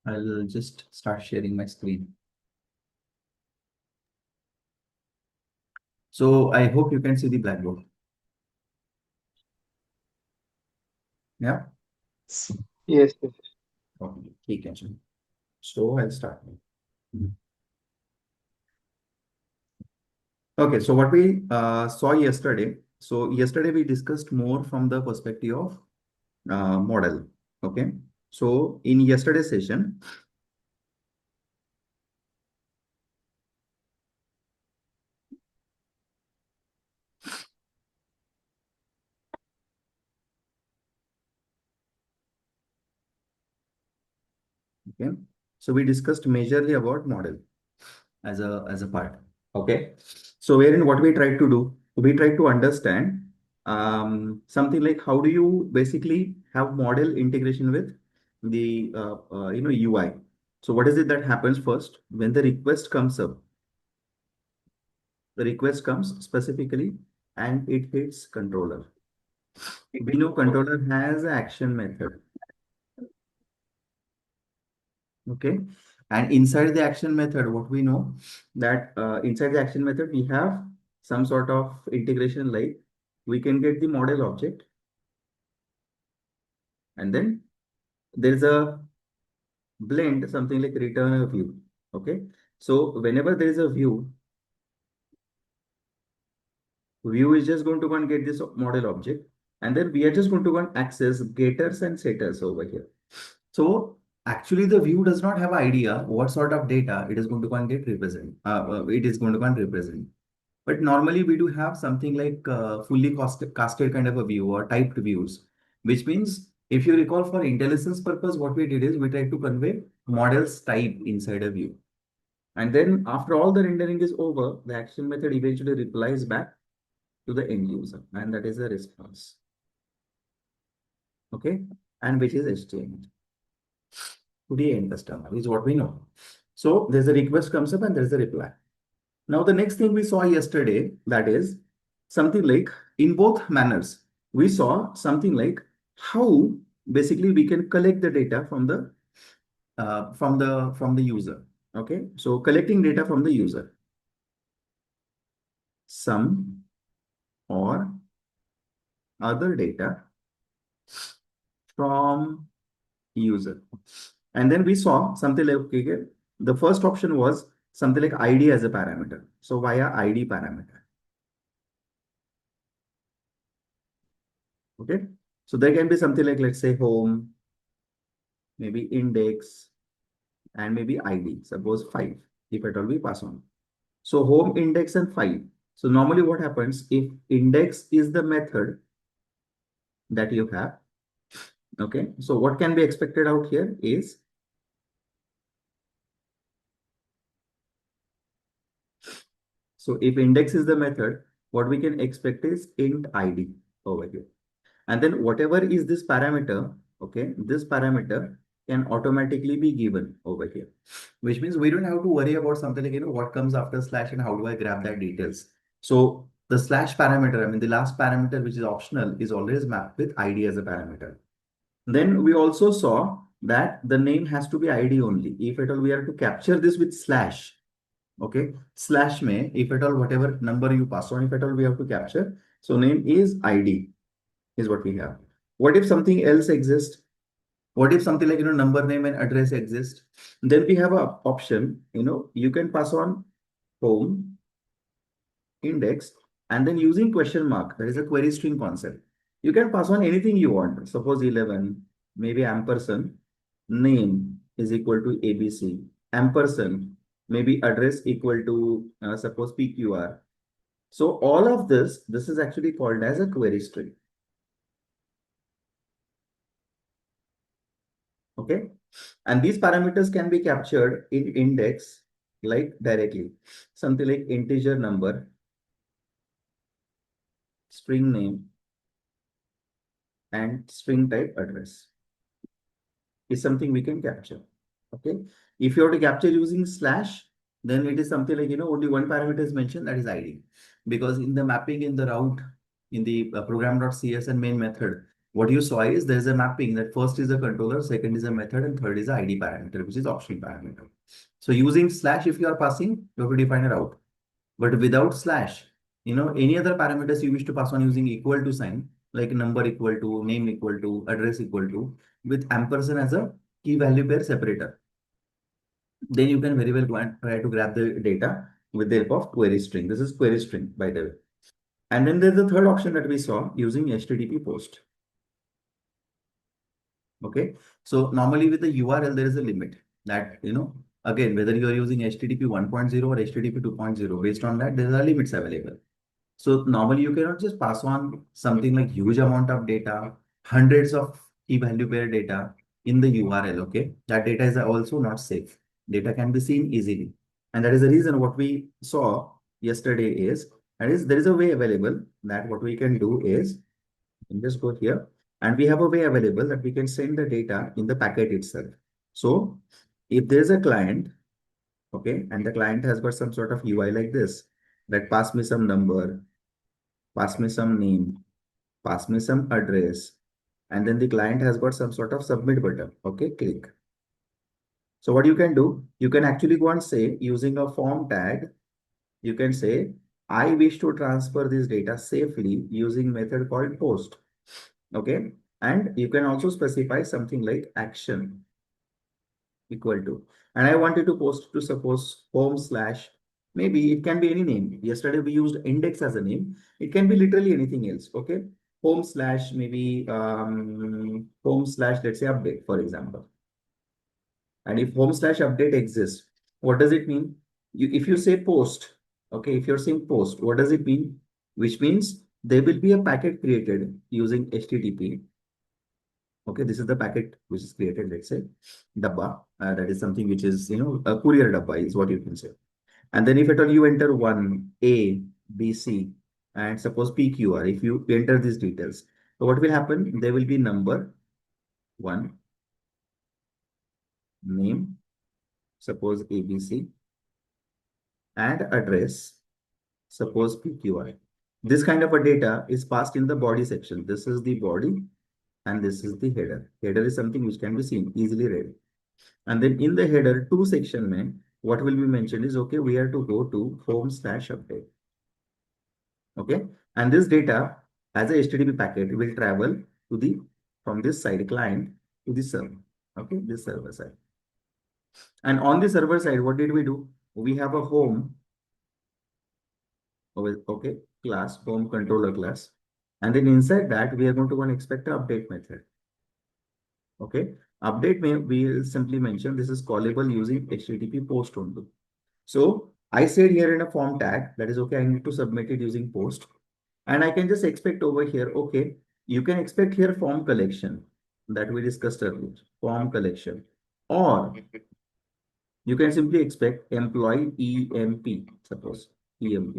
I'll just start sharing my screen. So I hope you can see the blackboard. Yeah. Yes, yes. Okay. So I'll start. Okay. So what we saw yesterday. So yesterday we discussed more from the perspective of model. Okay. So in yesterday's session, okay. So we discussed majorly about model as a part. Okay. So wherein what we tried to do, we tried to understand something like how do you basically have model integration with the UI. So what is it that happens first when the request comes up? The request comes specifically and it hits controller. We know controller has an action method. Okay. And inside the action method, what we know that inside the action method, we have some sort of integration like we can get the model object and then there's a blend, something like return a view. Okay. So whenever there is a view is just going to go and get this model object. And then we are just going to go and access getters and setters over here. So actually the view does not have idea what sort of data it is going to go and get represent. It is going to go and represent. But normally we do have something like fully casted kind of a view or typed views, which means if you recall for intelligence purpose, what we did is we tried to convey models type inside a view. And then after all the rendering is over, the action method eventually replies back to the end user. And that is the response. Okay. And which is HTML. To the end customer is what we know. So there's a request comes up and there's a reply. Now, the next thing we saw yesterday, that is something like in both manners, we saw something like how basically we can collect the data from the user. Okay, so collecting data from the user, some or other data from user, and then we saw something like okay, the first option was something like ID as a parameter. So via ID parameter. Okay. So there can be something like, let's say, home, maybe index, and maybe ID, suppose 5, if at all we pass on. So home, index, and 5. So normally what happens if index is the method that you have, okay? So what can be expected out here is, so if index is the method, what we can expect is int ID over here. And then whatever is this parameter, okay, this parameter can automatically be given over here, which means we don't have to worry about something like, what comes after slash and how do I grab that details. So the slash parameter, I mean, the last parameter, which is optional, is always mapped with ID as a parameter. Then we also saw that the name has to be ID only. If at all we are to capture this with slash, okay, slash may, if at all whatever number you pass on, if at all we have to capture, so name is ID is what we have. What if something else exists? What if something like, number, name, and address exist? Then we have a option, you can pass on home, index, and then using question mark, that is a query string concept. You can pass on anything you want. Suppose 11, maybe ampersand, name is equal to ABC, ampersand, maybe address equal to, suppose PQR. So all of this is actually called as a query string. Okay. And these parameters can be captured in index like directly. Something like integer number, string name, and string type address is something we can capture. Okay. If you have to capture using slash, then it is something like, only one parameter is mentioned, that is ID. Because in the mapping in the route, in the program.cs and main method, what you saw is there's a mapping that first is a controller, second is a method, and third is a ID parameter, which is option parameter. So using slash, if you are passing, you have to define a route. But without slash, any other parameters you wish to pass on using equal to sign, like number equal to, name equal to, address equal to, with ampersand as a key value pair separator, then you can very well go and try to grab the data with the help of query string. This is query string, by the way. And then there's the third option that we saw using HTTP post. Okay. So normally with the URL, there is a limit that, again, whether you are using HTTP 1.0 or HTTP 2.0, based on that, there are limits available. So normally you cannot just pass on something like huge amount of data, hundreds of key value pair data in the URL. Okay. That data is also not safe. Data can be seen easily. And that is the reason what we saw yesterday is, there is a way available that what we can do is, just go here, and we have a way available that we can send the data in the packet itself. So if there's a client, okay, and the client has got some sort of UI like this, that pass me some number, pass me some name, pass me some address, and then the client has got some sort of submit button. Okay, click. So what you can do, you can actually go and say using a form tag, you can say, I wish to transfer this data safely using method called post. Okay. And you can also specify something like action equal to, and I wanted to post to suppose home slash, maybe it can be any name. Yesterday we used index as a name. It can be literally anything else. Okay. Home slash, maybe home slash, let's say update, for example. And if home slash update exists, what does it mean? If you say post, okay, if you're saying post, what does it mean? Which means there will be a packet created using HTTP. Okay, this is the packet which is created, let's say, dabba. That is something which is, a courier dabba is what you can say. And then if at all you enter one, A, B, C, and suppose PQR, if you enter these details, so what will happen? There will be number, one, name, suppose ABC, and address, suppose PQR. This kind of a data is passed in the body section. This is the body and this is the header. Header is something which can be seen, easily read. And then in the header 2 section, what will be mentioned is, okay, we are to go to home slash update. Okay. And this data as a HTTP packet will travel to the, from this side client to the server. Okay. This server side. And on the server side, what did we do? We have a home. Okay. Class, home controller class. And then inside that, we are going to want to expect an update method. Okay. Update may we will simply mention this is callable using HTTP post only. So I said here in a form tag that is okay. I need to submit it using post, and I can just expect over here. Okay, you can expect here form collection that we discussed earlier, form collection, or you can simply expect employee EMP, suppose EMP.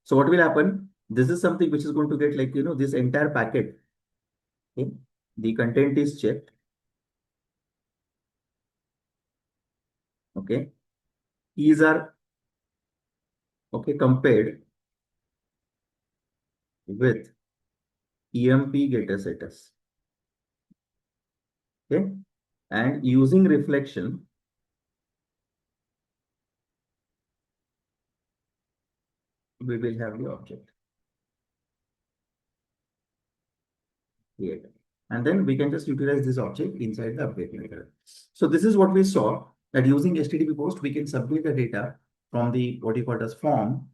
So what will happen? This is something which is going to get like, this entire packet. Okay, the content is checked. Okay, keys are okay compared with EMP getter status. Okay, and using reflection, we will have the object created. And then we can just utilize this object inside the update method. So this is what we saw, that using HTTP post, we can submit the data from the what you call as form,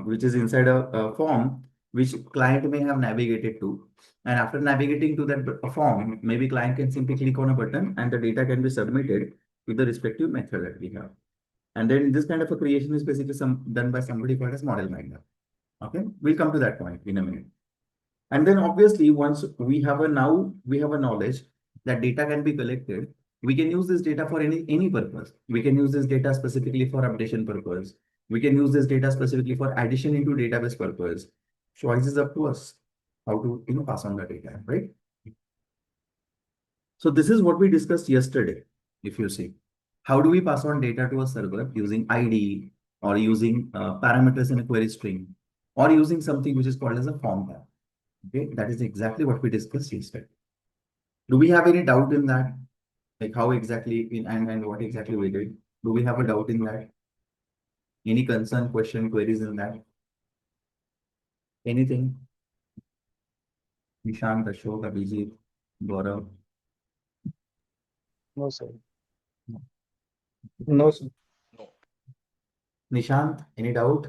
which is inside a form which client may have navigated to. And after navigating to that form, maybe client can simply click on a button and the data can be submitted with the respective method that we have. And then this kind of a creation is basically done by somebody called as model miner. Okay, we'll come to that point in a minute. And then obviously, once we have a knowledge that data can be collected, we can use this data for any purpose. We can use this data specifically for updation purpose. We can use this data specifically for addition into database purpose. Choice is up to us how to pass on the data, right? So this is what we discussed yesterday. If you see, how do we pass on data to a server using ID or using parameters in a query string or using something which is called as a form tag? Okay, that is exactly what we discussed yesterday. Do we have any doubt in that? Like how exactly and what exactly we did? Do we have a doubt in that? Any concern, question, queries in that? Anything? Nishant, Ashok, Abhijit, Gaurav. No, sir. No, sir. Nishant, any doubt?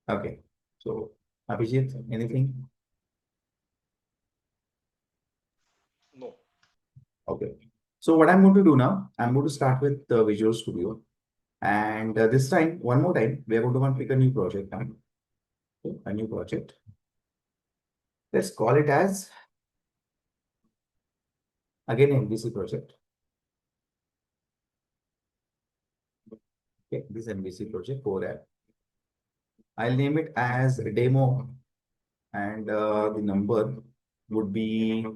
Okay. So, Abhijit, anything? Okay. So, what I'm going to do now, I'm going to start with the Visual Studio. And this time, one more time, we are going to pick a new project now. Okay, a new project. Let's call it as, again, MVC project. Okay, this MVC project core app. I'll name it as demo, and the number would be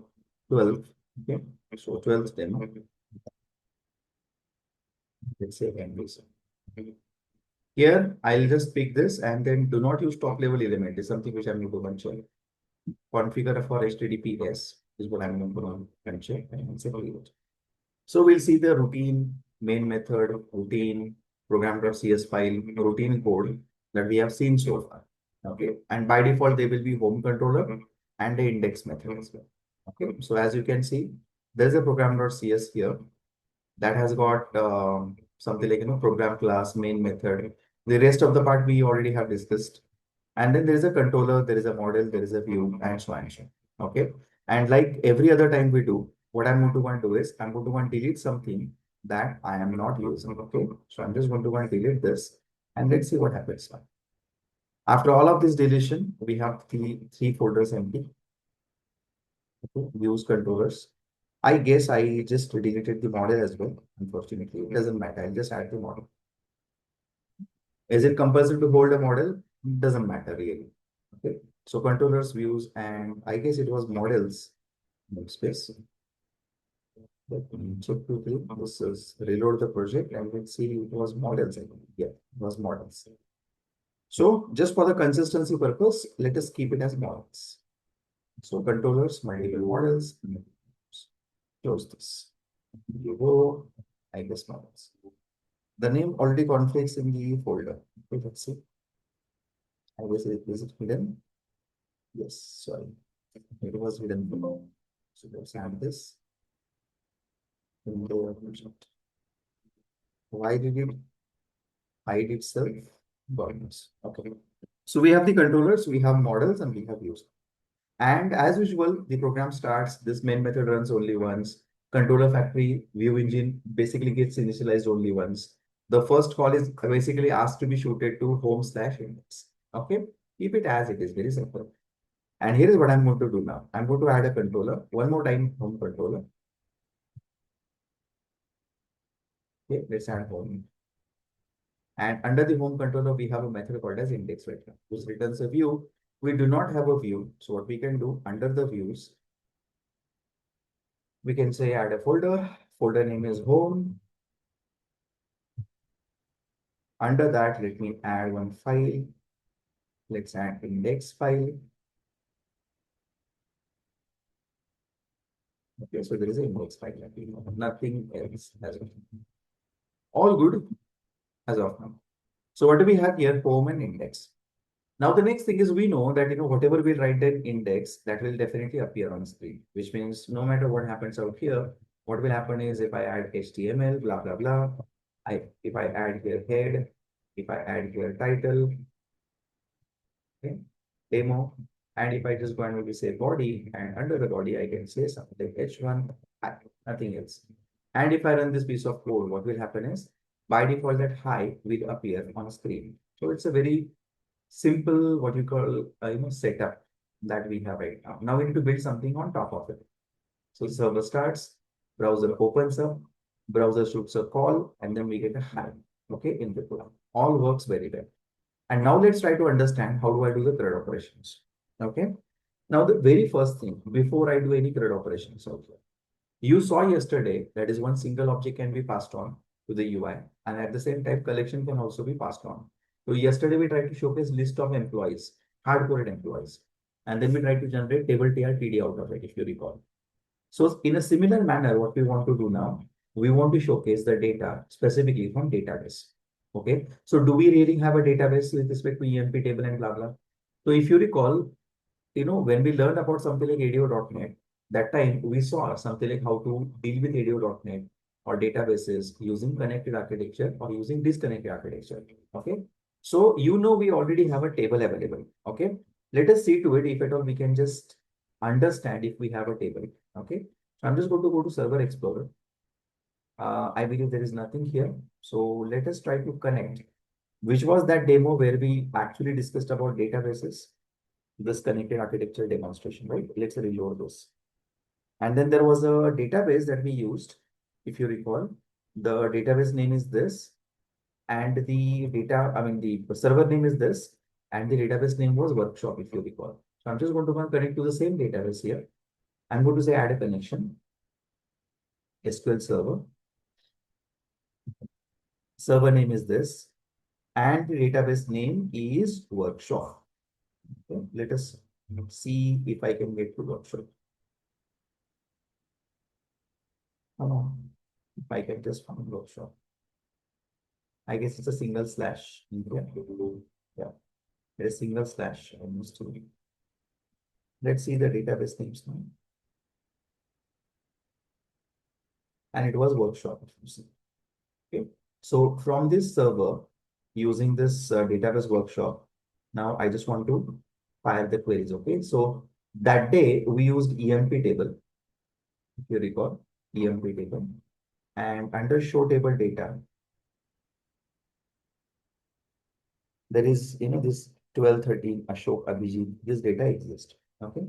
12. Okay, so 12th demo. Let's say MVC. Here, I'll just pick this and then do not use top level element. Is something which I'm going to mention. Configure for HTTPS is what I'm going to mention and say create. So we'll see the routine, main method, routine, program.cs file, routine code that we have seen so far. Okay. And by default, they will be home controller and the index method as well. Okay. So as you can see, there's a program.cs here that has got something like, program class, main method. The rest of the part we already have discussed. And then there is a controller, there is a model, there is a view, and so on. And so on. Okay. And like every other time we do, what I'm going to want to do is I'm going to want to delete something that I am not using. Okay. So I'm just going to want to delete this and let's see what happens now. After all of this deletion, we have three folders empty. Okay. Views, controllers. I guess I just deleted the model as well. Unfortunately, it doesn't matter. I'll just add the model. Is it compulsory to hold a model? Doesn't matter really. Okay. So controllers, views, and I guess it was models. Space. Let me check quickly. This is reload the project and let's see it was models. I think. Yeah, it was models. So just for the consistency purpose, let us keep it as models. So controllers, multiple models. Close this. You go, I guess models. The name already conflicts in the folder. Okay, let's see. I guess is it hidden? Yes, sorry. It was hidden below. So let's add this in the project. Why did it hide itself? Governance. Okay. So we have the controllers, we have models, and we have views. And as usual, the program starts. This main method runs only once. Controller factory view engine basically gets initialized only once. The first call is basically asked to be shooted to home/index. Okay. Keep it as it is. Very simple. And here is what I'm going to do now. I'm going to add a controller. One more time, home controller. Okay, let's add home. And under the home controller, we have a method called as index right now, which returns a view. We do not have a view. So what we can do under the views, we can say add a folder. Folder name is home. Under that, let me add one file. Let's add index file. Okay, so there is an index file. Nothing else as of now. All good as of now. So what do we have here? Home and index. Now the next thing is we know that whatever we write in index that will definitely appear on screen, which means no matter what happens out here, what will happen is if I add HTML, blah blah blah, if I add here head, if I add here title, okay, demo, and if I just go and maybe say body, and under the body I can say something like H1, nothing else. And if I run this piece of code, what will happen is by default that hi will appear on screen. So it's a very simple what you call setup that we have right now. Now we need to build something on top of it. So server starts, browser opens up, browser shoots a call, and then we get a hi. Okay, in the program. All works very well. And now let's try to understand how do I do the CRUD operations. Okay. Now the very first thing before I do any CRUD operations also, you saw yesterday that is one single object can be passed on to the UI, and at the same time collection can also be passed on. So yesterday we tried to showcase list of employees, hard-coded employees, and then we tried to generate table TR TD out of it, if you recall. So in a similar manner, what we want to do now, we want to showcase the data specifically from database. Okay. So do we really have a database with respect to EMP table and blah blah? So if you recall, when we learned about something like ADO.NET, that time we saw something like how to deal with ADO.NET or databases using connected architecture or using disconnected architecture. Okay. So, we already have a table available. Okay. Let us see to it if at all we can just understand if we have a table. Okay. So I'm just going to go to Server Explorer. I believe there is nothing here. So let us try to connect, which was that demo where we actually discussed about databases, this connected architecture demonstration, right? Let's reload this. And then there was a database that we used, if you recall. The database name is this, and the server name is this, and the database name was workshop, if you recall. So I'm just going to go and connect to the same database here. I'm going to say add a connection, SQL server. Server name is this, and the database name is workshop. Okay, let us see if I can get to workshop. If I can just find workshop. I guess it's a single slash. Yeah, yeah. There's a single slash almost to. Let's see the database names now. And it was workshop. Okay. So from this server, using this database workshop, now I just want to fire the queries. Okay. So that day we used EMP table, if you recall, EMP table, and under show table data, there is, this 12, 13, Ashok, Abhijit, this data exists. Okay.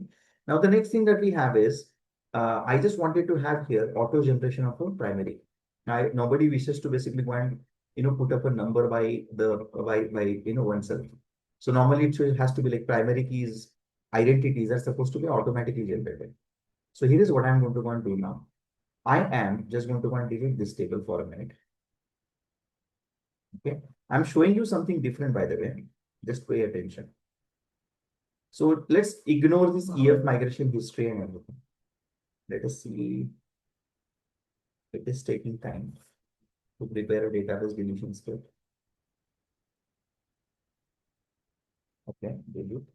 Now, the next thing that we have is, I just wanted to have here auto generation of a primary. Now, nobody wishes to basically go and, put up a number by oneself. So normally has to be like primary keys, identities are supposed to be automatically generated. So here is what I'm going to go and do now. I am just going to go and delete this table for a minute. Okay. I'm showing you something different, by the way. Just pay attention. So let's ignore this EF migration history and everything. Let us see. It is taking time to prepare a database deletion script. Okay, delete.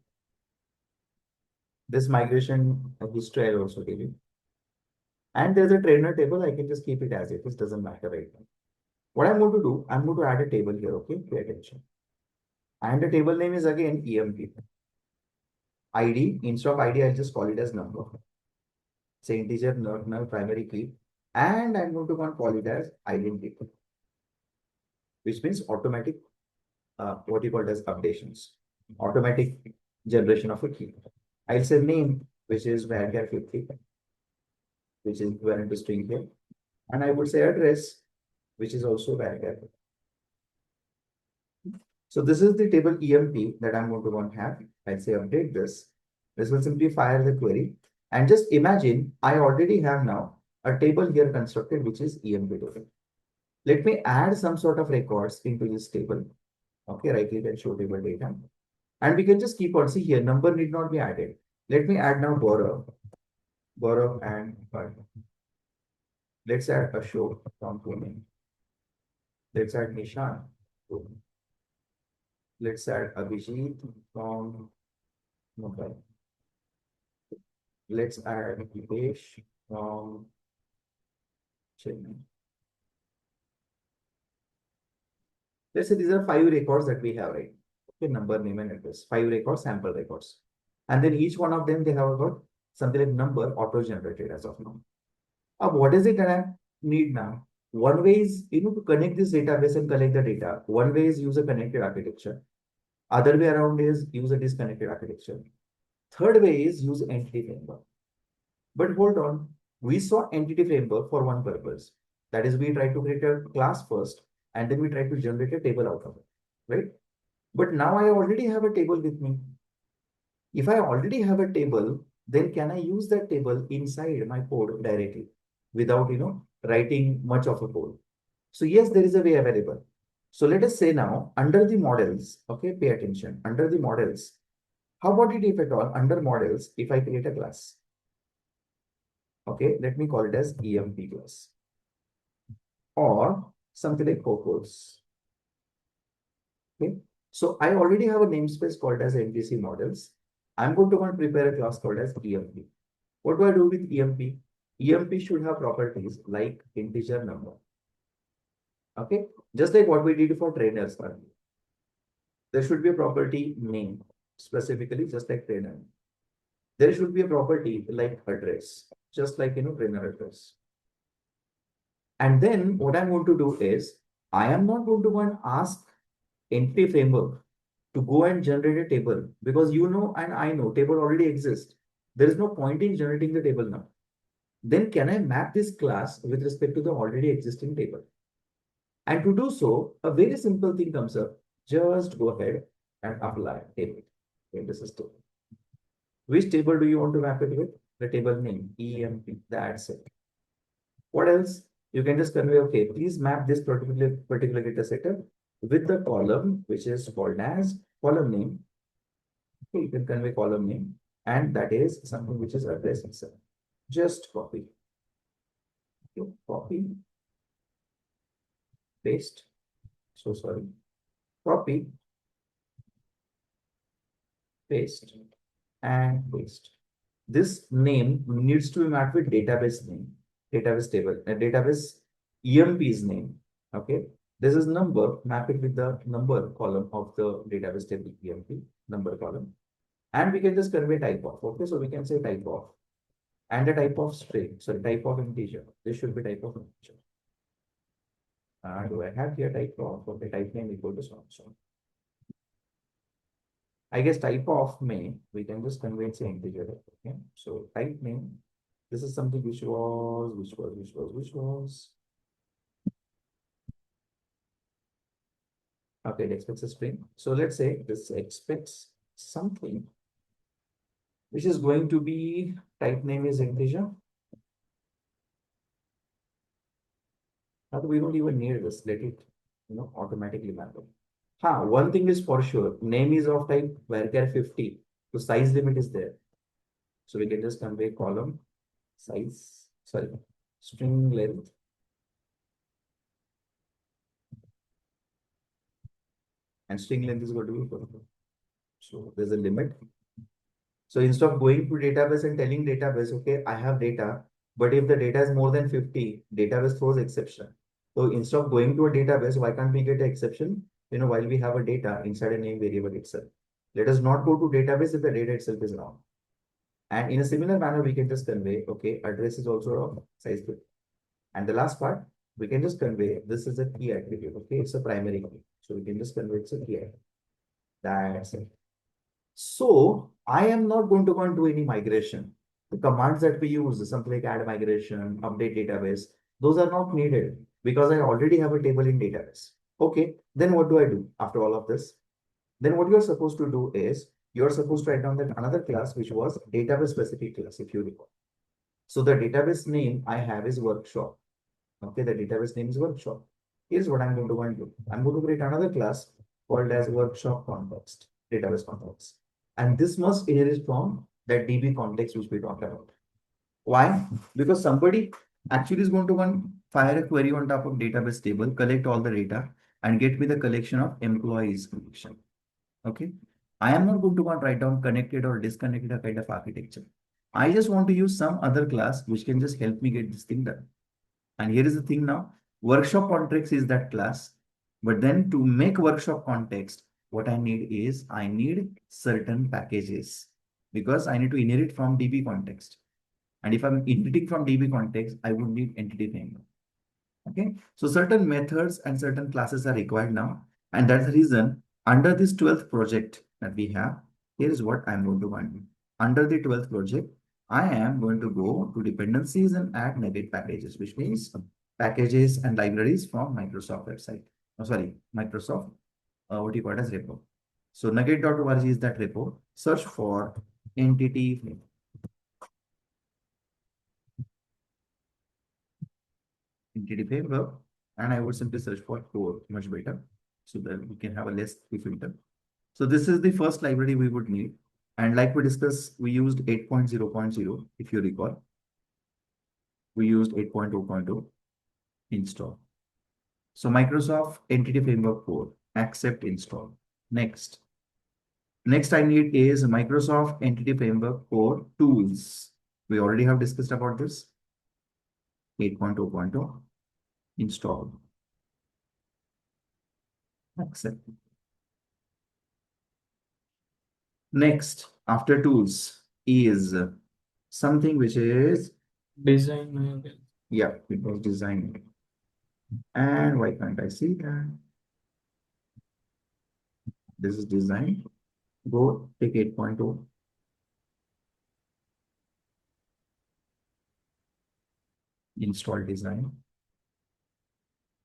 This migration history I also delete. And there's a trainer table. I can just keep it as it is. Doesn't matter right now. What I'm going to do, I'm going to add a table here. Okay, pay attention. And the table name is again EMP. ID, instead of ID, I'll just call it as number. Say integer, null primary key. And I'm going to call it as identity, which means automatic, what you call as updations, automatic generation of a key. I'll say name, which is varchar 50, which is equivalent to string here. And I would say address, which is also varchar. So this is the table EMP that I'm going to want to have. I'll say update this. This will simply fire the query. And just imagine I already have now a table here constructed, which is EMP table. Let me add some sort of records into this table. Okay, right click and show table data. And we can just keep on, see here, number need not be added. Let me add now Gaurav and Bharat. Let's add Ashok from Pune. Let's add Nishan. Let's add Abhijit from Mumbai. Let's add Mahesh from Chennai. Let's say these are 5 records that we have, right? Okay, number, name, and address. 5 records, sample records. And then each one of them, they have got something like number auto-generated as of now. What is it that I need now? One way is, to connect this database and collect the data. One way is use a connected architecture. Other way around is use a disconnected architecture. Third way is use entity framework. But hold on, we saw entity framework for one purpose. That is, we try to create a class first, and then we try to generate a table out of it, right? But now I already have a table with me. If I already have a table, then can I use that table inside my code directly without, writing much of a code? So yes, there is a way available. So let us say now, under the models, okay, pay attention, under the models, how about it if at all, under models, if I create a class, okay, let me call it as EMP class or something like cohorts, okay. So I already have a namespace called as MVC models. I'm going to go and prepare a class called as EMP. What do I do with EMP? EMP should have properties like integer number, okay, just like what we did for trainers earlier. There should be a property name, specifically just like trainer. There should be a property like address, just like trainer address. And then what I'm going to do is I am not going to go and ask entity framework to go and generate a table because you know and I know table already exists. There is no point in generating the table now. Then can I map this class with respect to the already existing table? And to do so, a very simple thing comes up. Just go ahead and apply table in the system. Which table do you want to map it with? The table name, EMP. That's it. What else? You can just convey, okay, please map this particular data setup with the column, which is called as column name. Okay, you can convey column name, and that is something which is address itself. Just copy. Okay, copy, paste. So sorry. Copy, paste, and paste. This name needs to be mapped with database name, database table, a database EMP's name. Okay. This is number, map it with the number column of the database table EMP, number column. And we can just convey type of. Okay. So we can say type of and a type of string. So type of integer. This should be type of integer. Do I have here type of? Okay. Type name equal to so on. So I guess type of main, we can just convey it say integer. Okay. So type name. This is something which was. Okay, it expects a string. So let's say this expects something which is going to be type name is integer. Now we don't even need this. Let it, automatically map it. One thing is for sure. Name is of type varchar 50. So size limit is there. So we can just convey column size, sorry, string length. And string length is going to be equal. So there's a limit. So instead of going to database and telling database, okay, I have data, but if the data is more than 50, database throws exception. So instead of going to a database, why can't we get an exception? While we have a data inside a name variable itself. Let us not go to database if the data itself is wrong. And in a similar manner, we can just convey, okay, address is also wrong, size 50. And the last part, we can just convey, this is a key attribute, okay, it's a primary key. So we can just convey it's a key attribute. That's it. So I am not going to go and do any migration. The commands that we use, something like add migration, update database, those are not needed because I already have a table in database. Okay, then what do I do after all of this? Then what you're supposed to do is you're supposed to write down that another class which was database specific class, if you recall. So the database name I have is workshop. Okay, the database name is workshop. Here's what I'm going to go and do. I'm going to create another class called as workshop context, database context. And this must inherit from that DB context which we talked about. Why? Because somebody actually is going to one fire a query on top of database table, collect all the data, and get me the collection of employees collection. Okay. I am not going to write down connected or disconnected kind of architecture. I just want to use some other class which can just help me get this thing done. And here is the thing now, workshop context is that class. But then to make workshop context, what I need is I need certain packages because I need to inherit from DB context. And if I'm inheriting from DB context, I would need entity framework. Okay. So certain methods and certain classes are required now. And that's the reason under this 12th project that we have, here is what I'm going to do. Under the 12th project, I am going to go to dependencies and add nugget packages, which means packages and libraries from Microsoft website. Oh, sorry, Microsoft, what you call it as repo. So nugget.org is that repo. Search for entity framework, and I would simply search for core, much better. so that we can have a less filter. So this is the first library we would need. And like we discussed, we used 8.0.0, if you recall. We used 8.0.0 install. So Microsoft Entity Framework 4, accept install. Next. Next I need is Microsoft Entity Framework 4 tools. We already have discussed about this. 8.0.0 install. Accept. Next, after tools is something which is design. Yeah, it was designed. And why can't I see that? This is design. Go take 8.0. Install design.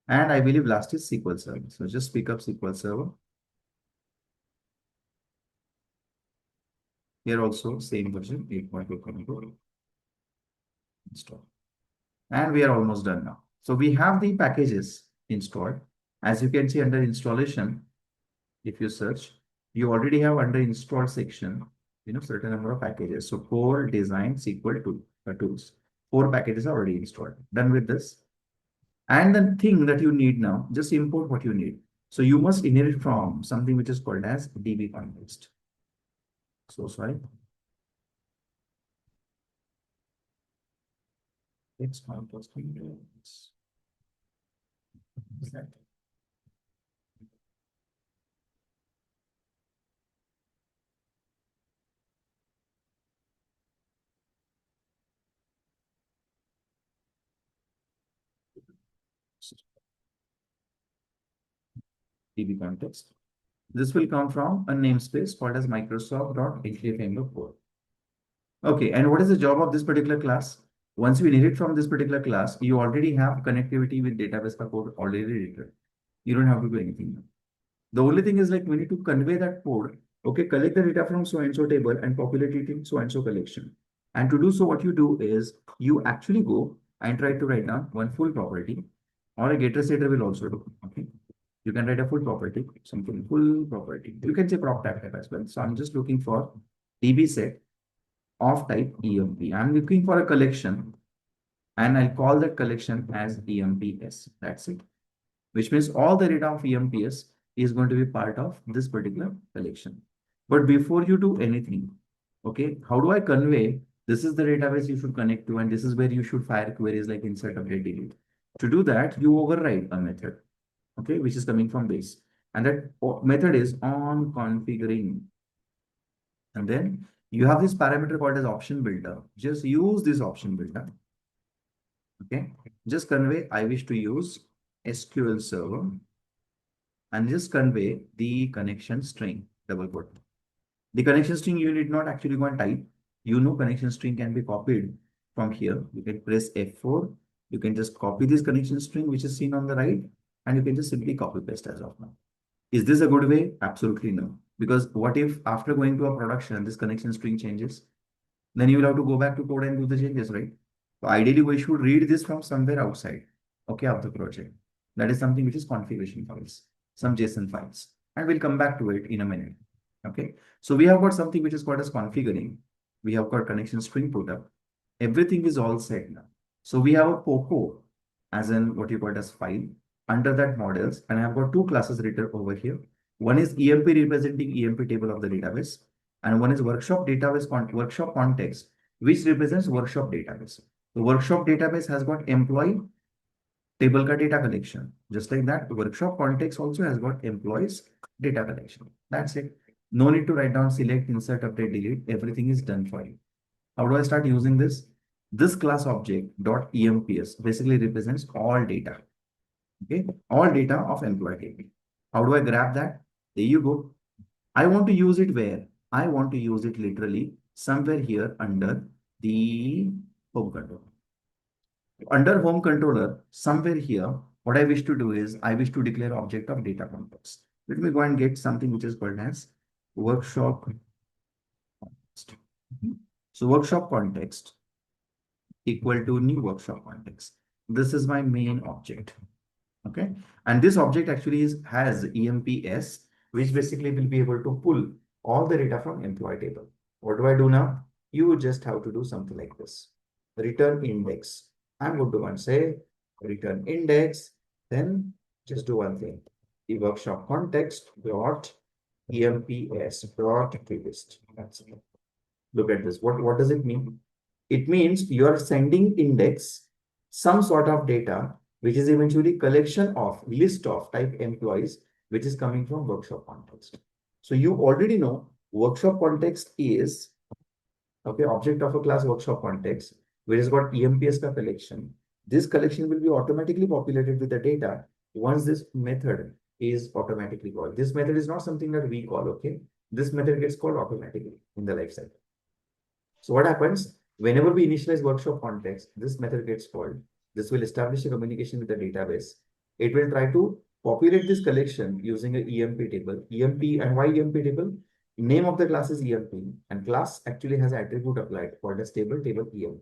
And I believe last is SQL Server. So just pick up SQL Server. Here also same version 8.0 install. And we are almost done now. So we have the packages installed. As you can see under installation, if you search, you already have under install section, certain number of packages. So core, design, SQL tools. 4 packages are already installed. Done with this. And the thing that you need now, just import what you need. So you must inherit from something which is called as DB context. So sorry. It's context. DB context. This will come from a namespace called as Microsoft.html4. Okay, and what is the job of this particular class? Once you inherit from this particular class, you already have connectivity with database code already written. You don't have to do anything now. The only thing is like we need to convey that code. Okay, collect the data from so and so table and populate it in so and so collection. And to do so, what you do is you actually go and try to write down one full property, or a getter setter will also do. Okay, you can write a full property, something full property. You can say prop type as well. So I'm just looking for DB set of type EMP. I'm looking for a collection and I'll call that collection as EMPS. That's it. Which means all the data of EMPS is going to be part of this particular collection. But before you do anything, okay, how do I convey this is the database you should connect to and this is where you should fire queries like insert, update, delete. To do that, you override a method, okay, which is coming from base. And that method is on configuring. And then you have this parameter called as option builder. Just use this option builder. Okay. Just convey I wish to use SQL Server and just convey the connection string, double quote. The connection string you need not actually go and type. Connection string can be copied from here. You can press F4. You can just copy this connection string which is seen on the right and you can just simply copy paste as of now. Is this a good way? Absolutely no. Because what if after going to a production, this connection string changes? Then you will have to go back to code and do the changes, right? So ideally, we should read this from somewhere outside, okay, of the project. That is something which is configuration files, some JSON files. And we'll come back to it in a minute. Okay. So we have got something which is called as configuring. We have got connection string put up. Everything is all set now. So we have a POCO as in what you call it as file. Under that models, and I have got 2 classes written over here. One is EMP representing EMP table of the database, and one is workshop database workshop context, which represents workshop database. The workshop database has got employee table ka data collection. Just like that, the workshop context also has got employees data collection. That's it. No need to write down, select, insert, update, delete. Everything is done for you. How do I start using this? This class object dot emps basically represents all data. Okay, all data of employee table. How do I grab that? There you go. I want to use it where? I want to use it literally somewhere here under the home controller. Under home controller, somewhere here, what I wish to do is I wish to declare object of data context. Let me go and get something which is called as workshop context. So workshop context equal to new workshop context. This is my main object. Okay. And this object actually has EMPS, which basically will be able to pull all the data from employee table. What do I do now? You just have to do something like this. Return index. I'm going to once say return index, then just do one thing. The workshop context dot EMPS dot previous. That's it. Look at this. What does it mean? It means you are sending index some sort of data, which is eventually collection of list of type employees, which is coming from workshop context. So you already know workshop context is okay object of a class workshop context, which has got EMPS ka collection. This collection will be automatically populated with the data once this method is automatically called. This method is not something that we call, okay? This method gets called automatically in the lifecycle. So what happens whenever we initialize workshop context, this method gets called. This will establish a communication with the database. It will try to populate this collection using an EMP table. EMP and why EMP table? Name of the class is EMP and class actually has an attribute applied called as table EMP.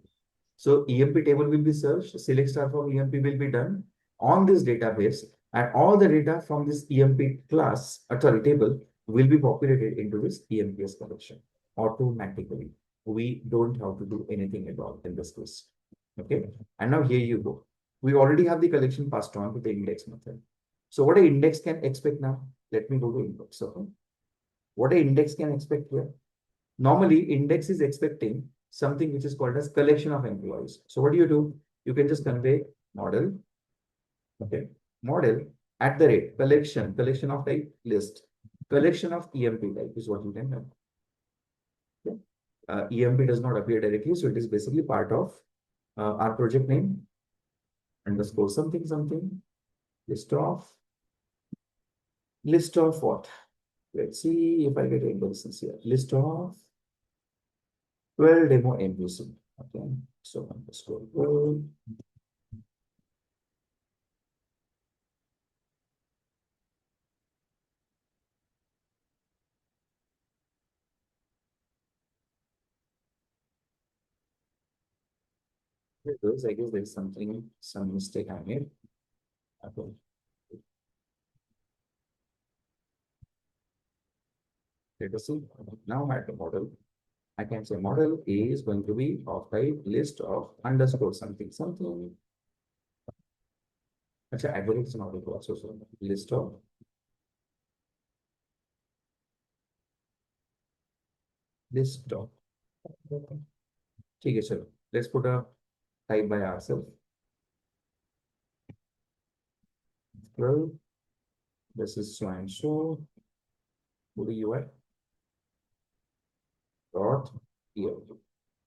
So EMP table will be searched, select star from EMP will be done on this database and all the data from this EMP class, sorry, table will be populated into this EMPS collection automatically. We don't have to do anything at all in this case. Okay. And now here you go. We already have the collection passed on to the index method. So what an index can expect now? Let me go to index. Okay. What an index can expect here? Normally, index is expecting something which is called as collection of employees. So what do? You can just convey model. Okay. Model at the rate collection of type list, collection of EMP type is what you can have. Okay. EMP does not appear directly, so it is basically part of our project name underscore something something list of what? Let's see if I get indexes here. List of 12 demo MVC. Okay, so underscore 12. Because I guess there's some mistake I made. Okay. Let us see. Now at the model, I can say model is going to be of type list of underscore something something. Actually, average is not equal. So list of list of. Okay, sir. Let's put a type by ourselves. Well, this is so and so. What do you at? Dot here.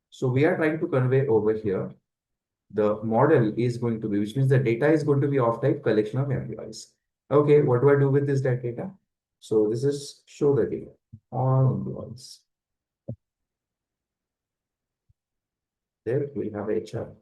So we are trying to convey over here the model is going to be, which means the data is going to be of type collection of employees. Okay, what do I do with this data? So this is show the data all employees. There we have HR.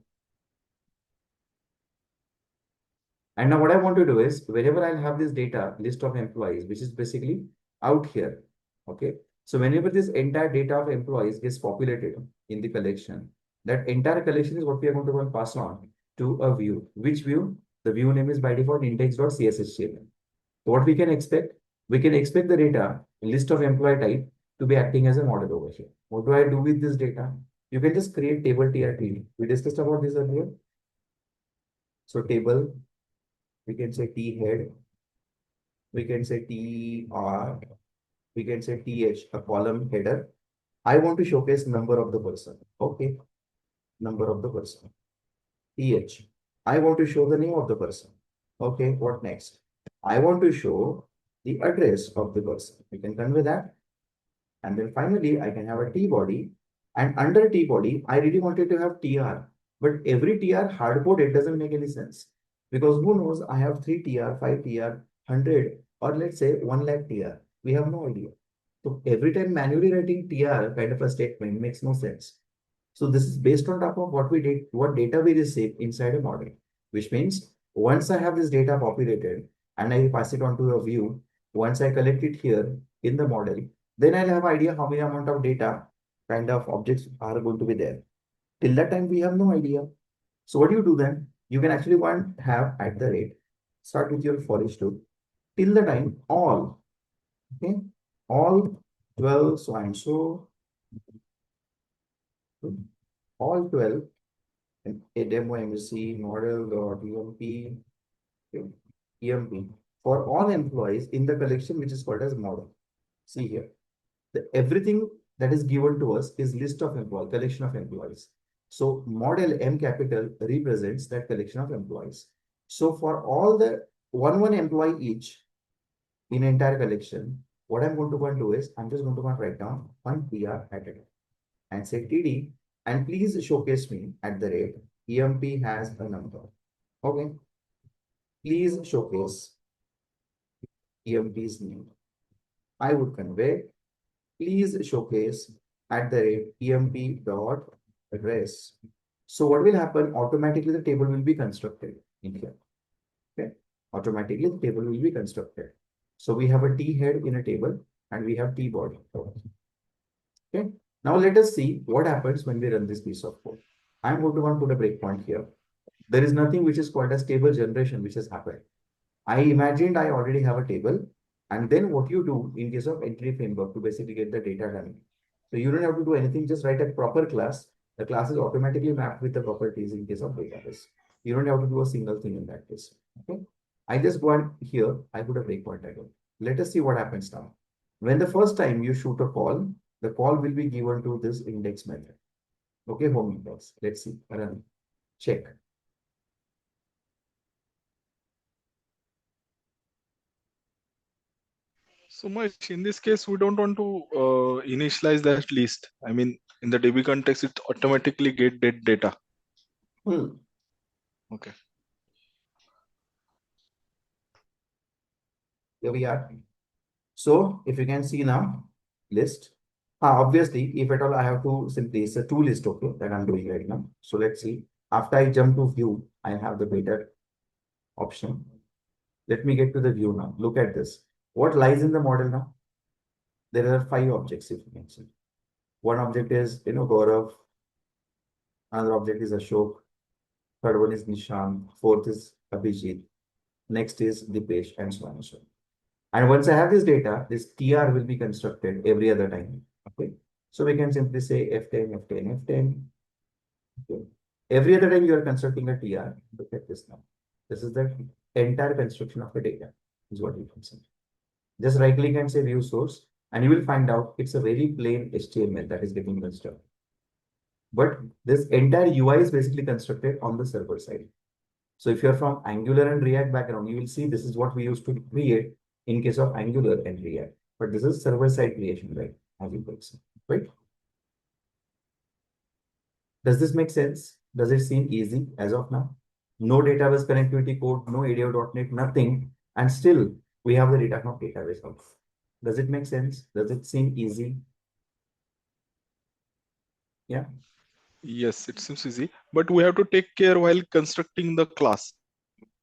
And now what I want to do is whenever I'll have this data list of employees, which is basically out here. Okay. So whenever this entire data of employees gets populated in the collection, that entire collection is what we are going to go and pass on to a view. Which view? The view name is by default index.cshtml. So what we can expect? We can expect the data list of employee type to be acting as a model over here. What do I do with this data? You can just create table TRT. We discussed about this earlier. So table, we can say T head, we can say TR, we can say TH, a column header. I want to showcase number of the person. Okay, number of the person. TH. I want to show the name of the person. Okay, what next? I want to show the address of the person. You can convey that. And then finally, I can have a T body. And under T body, I really wanted to have TR. But every TR hard code, it doesn't make any sense. Because who knows, I have 3 TR, 5 TR, 100, or let's say 1 lakh TR. We have no idea. So every time manually writing TR kind of a statement makes no sense. So this is based on top of what we did, what data we receive inside a model, which means once I have this data populated and I pass it on to a view, once I collect it here in the model, then I'll have idea how many amount of data kind of objects are going to be there. Till that time, we have no idea. So what do you do then? You can actually want have at the rate start with your for each loop till the time all, okay, all 12 so and so, all 12 a demo MC model dot EMP, okay, EMP for all employees in the collection which is called as model. See here, everything that is given to us is list of employees, collection of employees. So model M capital represents that collection of employees. So for all the one employee each in entire collection, what I'm going to go and do is I'm just going to go and write down one PR at a time and say TD and please showcase me at the rate EMP has a number. Okay. Please showcase EMP's name. I would convey please showcase at the rate emp dot res. So what will happen? Automatically the table will be constructed in here. Okay. Automatically the table will be constructed. So we have a T head in a table and we have T body. Okay. Now let us see what happens when we run this piece of code. I'm going to want to put a breakpoint here. There is nothing which is called as table generation which has happened. I imagined I already have a table. And then what you do in case of entry framework to basically get the data done. So you don't have to do anything, just write a proper class. The class is automatically mapped with the properties in case of database. You don't have to do a single thing in that case. Okay. I just go and here, I put a breakpoint again. Let us see what happens now. When the first time you shoot a call, the call will be given to this index method. Okay, home index. Let's see. Run. Check. So much in this case, we don't want to initialize that list. I mean, in the DB context, it automatically get that data. Hmm. Okay. Here we are. So if you can see now, list. Obviously, if at all I have to simply, it's a two list, okay, that I'm doing right now. So let's see. After I jump to view, I have the better option. Let me get to the view now. Look at this. What lies in the model now? There are five objects, if you can see. One object is, Gaurav. Another object is Ashok. Third one is Nishant. Fourth is Abhijit. Next is Dipesh, and so on and so on. And once I have this data, this TR will be constructed every other time. Okay. So we can simply say F10, F10, F10. Okay. Every other time you are constructing a TR, look at this now. This is the entire construction of the data, is what you can say. Just right click and say view source, and you will find out it's a very plain HTML that is getting constructed. But this entire UI is basically constructed on the server side. So if you're from Angular and React background, you will see this is what we used to create in case of Angular and React. But this is server-side creation, right? As you could see, right? Does this make sense? Does it seem easy as of now? No database connectivity code, no ADO.NET, nothing. And still, we have the data from database also. Does it make sense? Does it seem easy? Yeah. Yes, it seems easy, but we have to take care while constructing the class.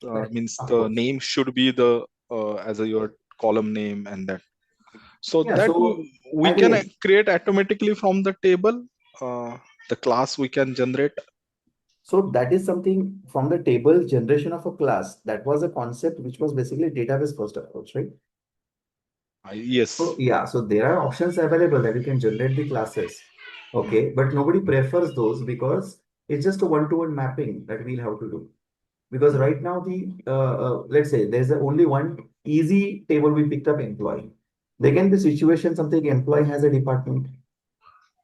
Correct. Means Of the course. name should be the as a your column name and that. So Yeah. that So we can again, create automatically from the table. The class we can generate. so that is something from the table generation of a class. That was a concept which was basically database first approach, right? So Yes. yeah, so there are options available that you can generate the classes. Hmm. Okay, but nobody prefers those because it's just a one-to-one mapping that we'll have to do. Because Hmm. right now the let's say there's only one easy table we picked up employee. There can be situation something employee has a department.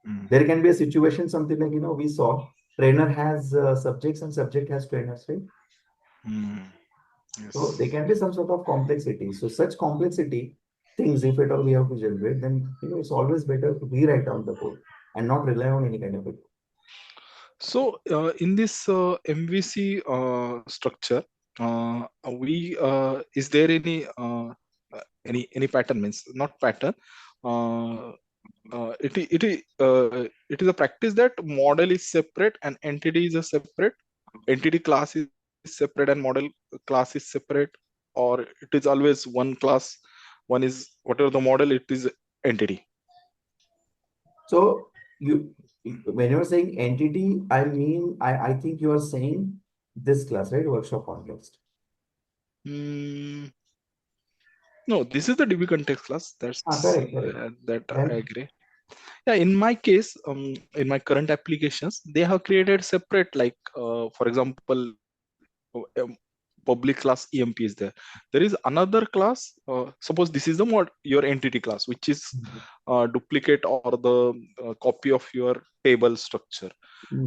Hmm. There can be a situation something like we saw trainer has subjects and subject has trainers, right? Hmm. So there Yes. can be some sort of complexity. So such complexity things, if at all we have to generate, then it's always better to rewrite down the code and not rely on any kind of it. So in this MVC structure, we is there any pattern means not pattern. Uh, it is a practice that model is separate and entity is a separate entity class is separate and model class is separate, or it is always one class, one is whatever the model it is entity. So you when you're saying entity, I mean I think you are saying this class, right? Workshop context. Mm, no, this is the DB context class. That's Correct, correct. that I Then, agree. Yeah, in my case, in my current applications, they have created separate, like, for example, public class EMP is there. There is another class. Suppose this is the your entity class, which is duplicate or the copy of your table structure.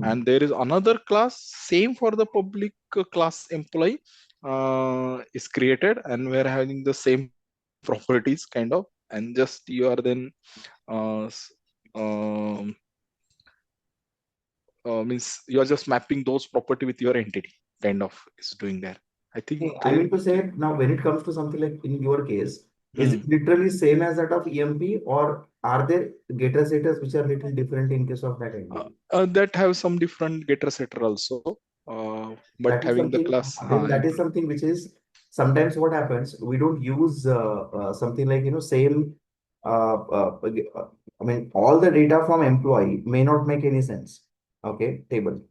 And there is another class same for the public class employee is created, and we're having the same properties kind of, and just you are then uh, s- um, means you are just mapping those property with your entity, kind of is doing there. I think I mean to say now, when it comes to something like in your case, is it hmm. literally same as that of EMP, or are there getter setters which are little different in case of that entity? That have some different getter setter also, but That is having the something, class then that is something which is sometimes what happens, we don't use something like, same, I mean, all the data from employee may not make any sense. Okay, table. hmm.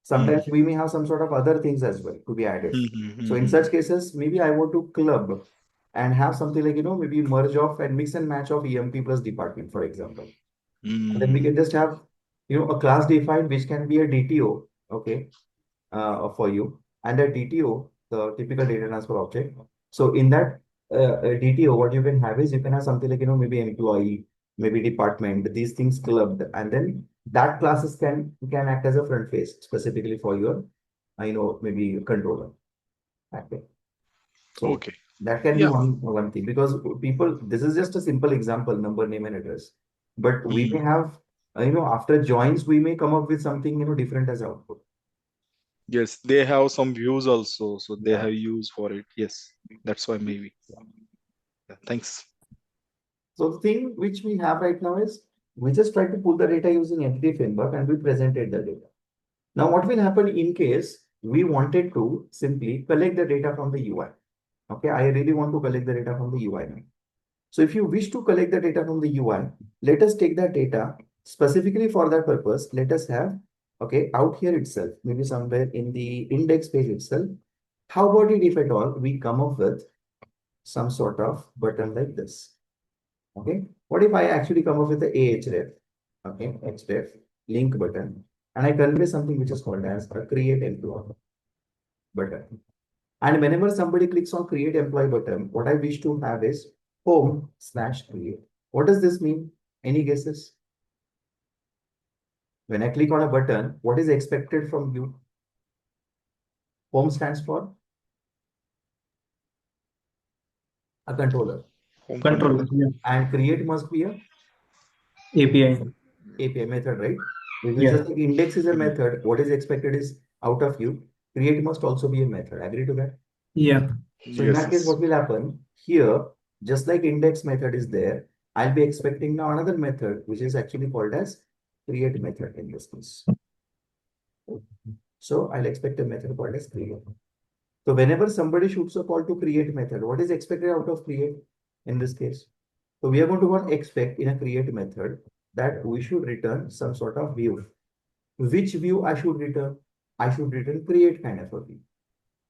Sometimes we may have some sort of other things as well to be added. Hmm, hmm, So hmm, in hmm, such cases, maybe I want to club and have something like, maybe merge off and mix and match of EMP plus department, for example. And then we hmm. can just have, a class defined, which can be a DTO, okay, for you. And the DTO, the typical data transfer object. So in that DTO, what you can have is you can have something like, maybe employee, maybe department, these things clubbed. And then that classes can act as a front face specifically for your, maybe controller. Okay. So Okay. that can be Yeah. one thing, because people, this is just a simple example, number, name, and address. But we Hmm. may have, after joins, we may come up with something, different as output. Yes, they have some views also, so they Yeah. have use for it. Yes, that's why maybe. Yeah, thanks. So the thing which we have right now is we just try to pull the data using entity framework and we presented the data. Now, what will happen in case we wanted to simply collect the data from the UI? Okay, I really want to collect the data from the UI now. So if you wish to collect the data from the UI, let us take that data specifically for that purpose. Let us have, okay, out here itself, maybe somewhere in the index page itself. How about it if at all we come up with some sort of button like this? Okay. What if I actually come up with the ahref, okay, href link button, and I convey something which is called as a create employee button. And whenever somebody clicks on create employee button, what I wish to have is home/create. What does this mean? Any guesses? When I click on a button, what is expected from you? Home stands for a controller, Home Controller. controller. Yeah. and create must be a API. API method, right? If you Yeah. just like index is a Hmm. method, what is expected is out of you. Create must also be a method. Agree to that? Yeah. So in Yes, that case, yes. what will happen here, just like index method is there, I'll be expecting now another method, which is actually called as create method in this case. So I'll expect a method called as create. So whenever somebody shoots a call to create method, what is expected out of create in this case? So we are going to want expect in a create method that we should return some sort of view. Which view I should return? I should return create kind of a view.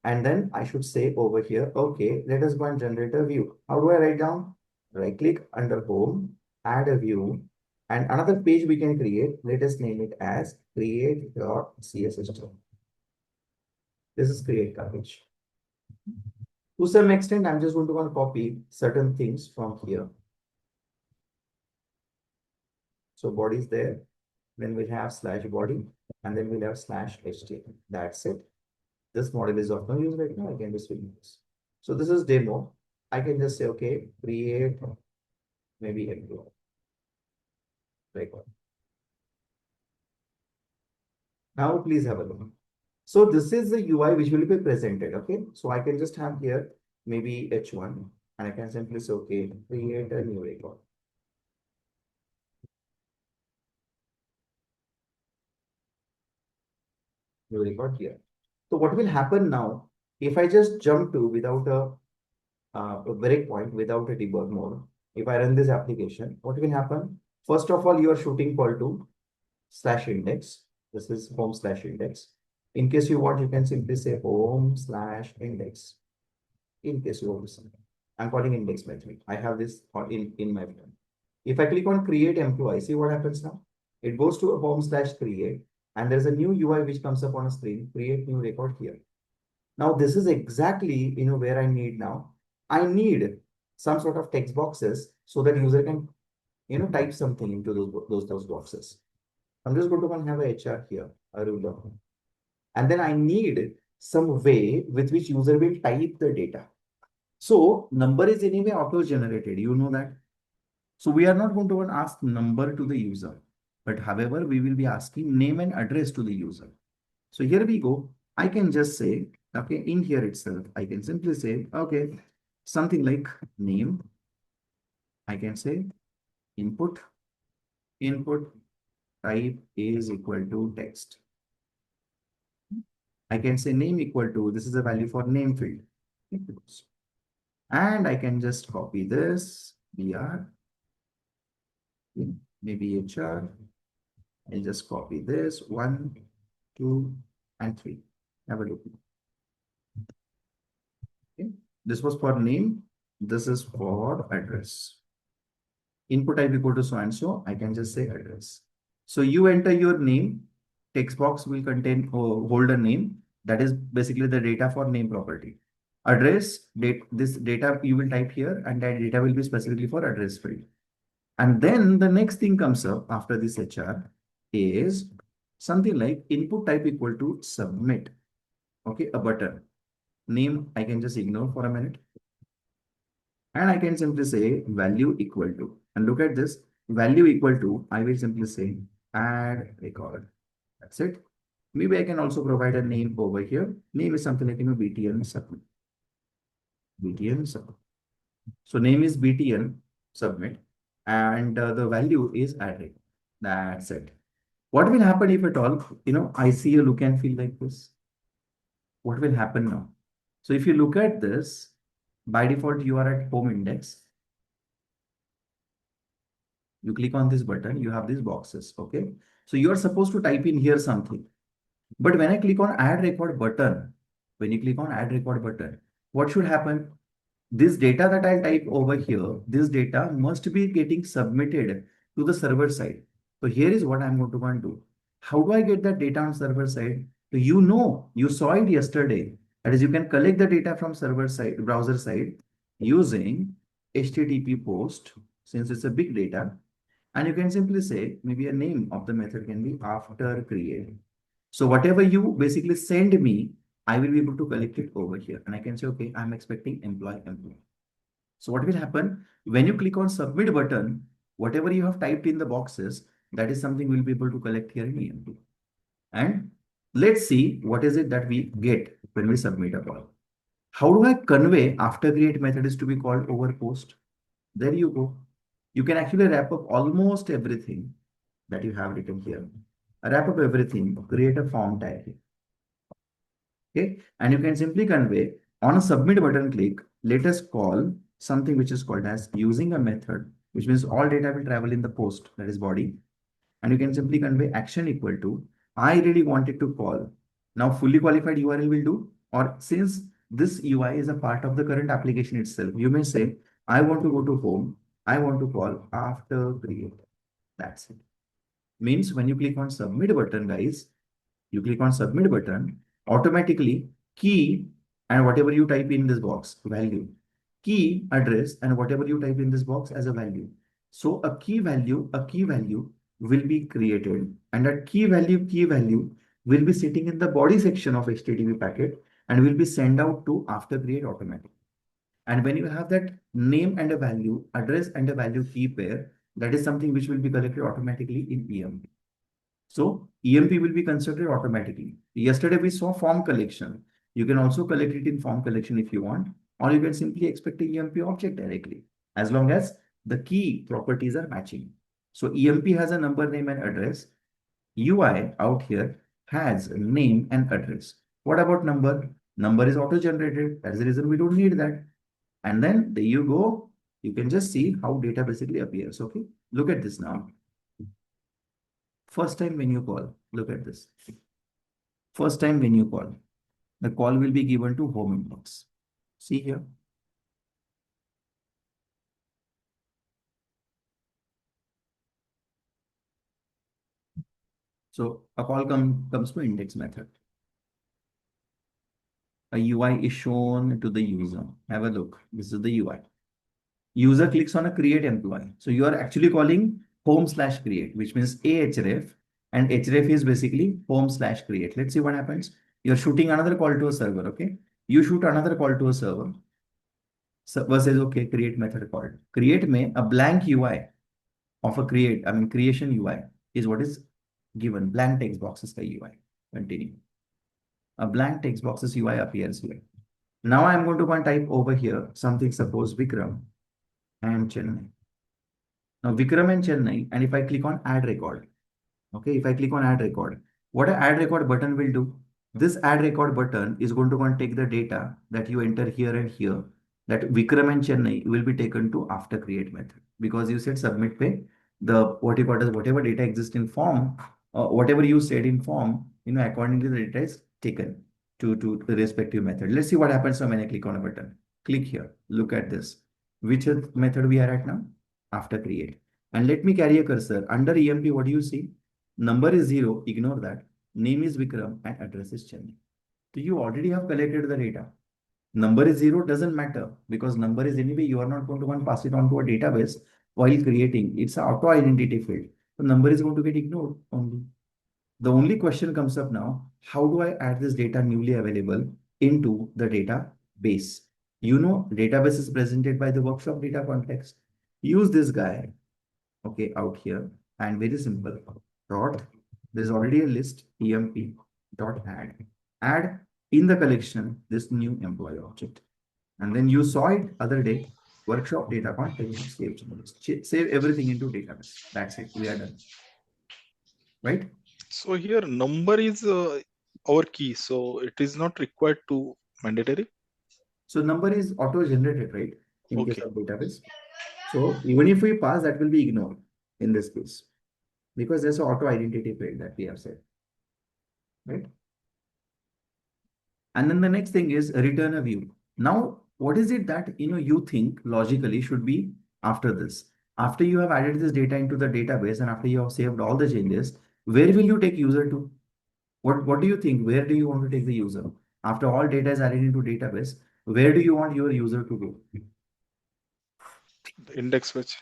And then I should say over here, okay, let us go and generate a view. How do I write down? Right click under home, add a view, and another page we can create. Let us name it as create.css. This is create package. To some extent, I'm just going to want to copy certain things from here. So body is there. Then we'll have slash body, and then we'll have slash HTML. That's it. This model is of no use right now. I can just remove this. So this is demo. I can just say, okay, create maybe employee. Like now, please have a look. So this is the UI which will be presented. Okay. So I can just have here maybe H1, and I can simply say, okay, create a new record. New record here. So what will happen now if I just jump to without a breakpoint, without a debug mode? If I run this application, what will happen? First of all, you are shooting call to slash index. This is home/index. In case you want, you can simply say home/index. in case you want to submit. I'm calling index method. I have this in my plan. If I click on create employee, see what happens now? It goes to a home/create, and there's a new UI which comes up on a screen, create new record here. Now, this is exactly, where I need now. I need some sort of text boxes so that user can, type something into those boxes. I'm just going to have a HR here, a ruler. And then I need some way with which user will type the data. So number is anyway auto-generated, you know that. So we are not going to ask number to the user, but however, we will be asking name and address to the user. So here we go. I can just say, okay, in here itself, I can simply say, okay, something like name. I can say input, input type is equal to text. I can say name equal to, this is a value for name field. And I can just copy this, br, maybe HR. I'll just copy this, 1, 2, and 3. Have a look. Okay. This was for name. This is for address. Input type equal to so and so. I can just say address. So you enter your name. Text box will contain hold a name. That is basically the data for name property. Address, this data you will type here, and that data will be specifically for address field. And then the next thing comes up after this HR is something like input type equal to submit. Okay, a button. Name, I can just ignore for a minute. And I can simply say value equal to. And look at this, value equal to, I will simply say add record. That's it. Maybe I can also provide a name over here. Name is something like, BTN submit. BTN submit. So name is BTN submit. And the value is add. That's it. What will happen if at all, I see a look and feel like this? What will happen now? So if you look at this, by default, you are at home index. You click on this button, you have these boxes, okay? So you are supposed to type in here something. But when I click on add record button, when you click on add record button, what should happen? This data that I'll type over here, this data must be getting submitted to the server side. So here is what I'm going to want to do. How do I get that data on server side? So you saw it yesterday. That is, you can collect the data from server side, browser side using HTTP post, since it's a big data. And you can simply say, maybe a name of the method can be after create. So whatever you basically send me, I will be able to collect it over here. And I can say, okay, I'm expecting employee. So what will happen when you click on submit button, whatever you have typed in the boxes, that is something we'll be able to collect here in EMP. And let's see what is it that we get when we submit a call. How do I convey after create method is to be called over post? There you go. You can actually wrap up almost everything that you have written here. Wrap up everything, create a form tag. Okay, and you can simply convey on a submit button click, let us call something which is called as using a method, which means all data will travel in the post, that is body. And you can simply convey action equal to, I really wanted to call. Now fully qualified URL will do, or since this UI is a part of the current application itself, you may say, I want to go to home, I want to call after create. That's it. Means when you click on submit button, guys, you click on submit button, automatically key and whatever you type in this box, value, key address and whatever you type in this box as a value. So a key value will be created, and that key value will be sitting in the body section of HTTP packet and will be sent out to after create automatically. And when you have that name and a value, address and a value key pair, that is something which will be collected automatically in EMP. So EMP will be considered automatically. Yesterday we saw form collection. You can also collect it in form collection if you want, or you can simply expect a EMP object directly, as long as the key properties are matching. So EMP has a number, name, and address. UI out here has name and address. What about number? Number is auto-generated. That's the reason we don't need that. And then there you go. You can just see how data basically appears. Okay. Look at this now. First time when you call, look at this. First time when you call, the call will be given to home inbox. See here. So a call comes to index method. A UI is shown to the user. Have a look. This is the UI. User clicks on a create employee. So you are actually calling home/create, which means ahref, and href is basically home/create. Let's see what happens. You're shooting another call to a server. Okay. You shoot another call to a server. Server says, okay, create method called. Create may a blank UI of a creation UI is what is given. Blank text boxes ka UI. Continue. A blank text boxes UI appears here. Now I'm going to go and type over here something, suppose Vikram and Chennai. Now Vikram and Chennai, and if I click on add record, okay, if I click on add record, what an add record button will do? This add record button is going to go and take the data that you enter here and here, that Vikram and Chennai will be taken to after create method, because you said submit pay, the what you got is whatever data exists in form, whatever you said in form, according to the data is taken to the respective method. Let's see what happens now when I click on a button. Click here. Look at this. Which method we are at now? After create. And let me carry a cursor. Under EMP, what do you see? Number is 0. Ignore that. Name is Vikram and address is Chennai. So you already have collected the data. Number is 0 doesn't matter, because number is anyway, you are not going to go and pass it on to a database while creating. It's an auto identity field. So number is going to get ignored only. The only question comes up now, how do I add this data newly available into the database? Database is presented by the workshop data context. Use this guy, okay, out here, and very simple. Dot, there's already a list, emp dot add. Add in the collection this new employee object. And then you saw it other day, workshop data context, save everything into database. That's it. We are done. Right? So here number is our key, so it is not required to mandatory. So number is auto-generated, right? In case Okay. of database. So even if we pass, that will be ignored in this case, because there's an auto-identity field that we have said, right? And then the next thing is return a view. Now, what is it that you think logically should be after this? After you have added this data into the database and after you have saved all the changes, where will you take user to? What do you think? Where do you want to take the user? After all data is added into database, where do you want your user to go? The index page.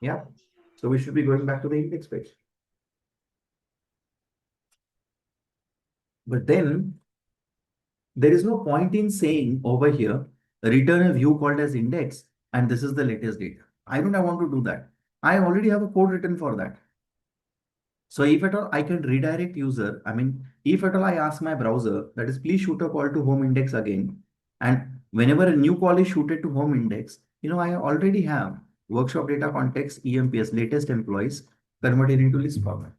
Yeah. So we should be going back to the index page. But then there is no point in saying over here, return a view called as index, and this is the latest data. I don't want to do that. I already have a code written for that. So if at all I can redirect user, if at all I ask my browser, that is, please shoot a call to home index again. And whenever a new call is shooted to home index, I already have workshop data context, EMPS, latest employees converted into list format.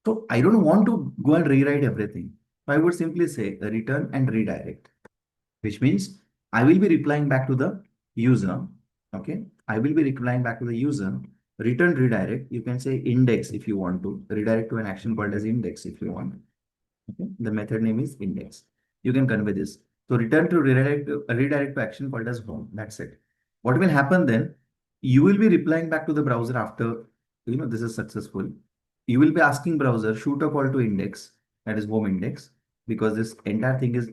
So I don't want to go and rewrite everything. I would simply say return and redirect, which means I will be replying back to the user. Okay. I will be replying back to the user. Return redirect. You can say index if you want to. Redirect to an action called as index if you want. Okay. The method name is index. You can convey this. So return to redirect to action called as home. That's it. What will happen then? You will be replying back to the browser after this is successful. You will be asking browser shoot a call to index, that is home index, because this entire thing is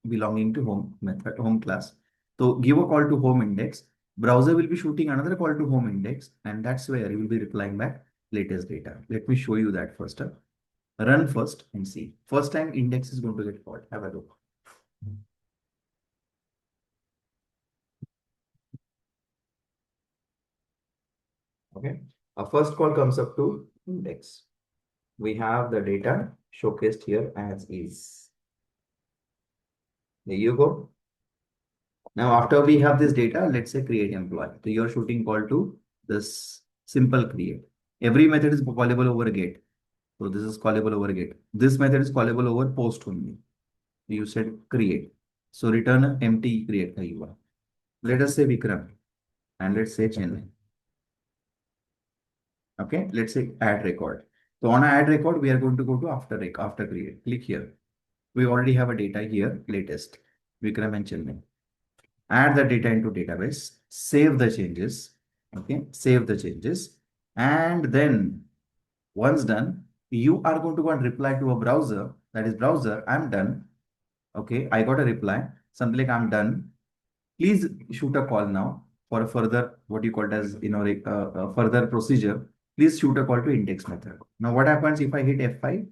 belonging to home method, home class. So give a call to home index. Browser will be shooting another call to home index, and that's where you will be replying back latest data. Let me show you that first. Run first and see. First time index is going to get called. Have a look. Okay. Our first call comes up to index. We have the data showcased here as is. There you go. Now, after we have this data, let's say create employee. So you're shooting call to this simple create. Every method is callable over get. So this is callable over get. This method is callable over post only. You said create. So return an empty create ka UI. Let us say Vikram and let's say Chennai. Okay, let's say add record. So on add record, we are going to go to after create. Click here. We already have a data here, latest Vikram and Chennai. add the data into database, save the changes, okay, save the changes, and then once done, you are going to go and reply to a browser, that is browser, I'm done. Okay, I got a reply, something like I'm done. Please shoot a call now for a further, what you call it as, further procedure. Please shoot a call to index method. Now, what happens if I hit F5?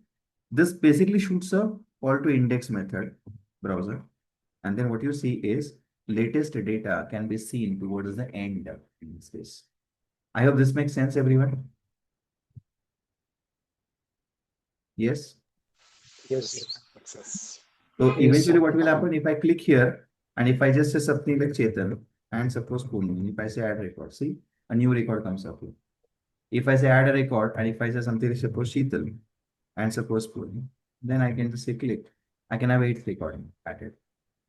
This basically shoots a call to index method browser. And then what you see is latest data can be seen towards the end in this case. I hope this makes sense, everyone. Yes. Yes, Yes. makes sense. So Yes, eventually sir. what will happen if I click here and if I just say something like Chetan and suppose Pune, if I say add record, see a new record comes up here. If I say add a record and if I say something like suppose Sheetal and suppose Pune, then I can just say click. I can have 8th recording added.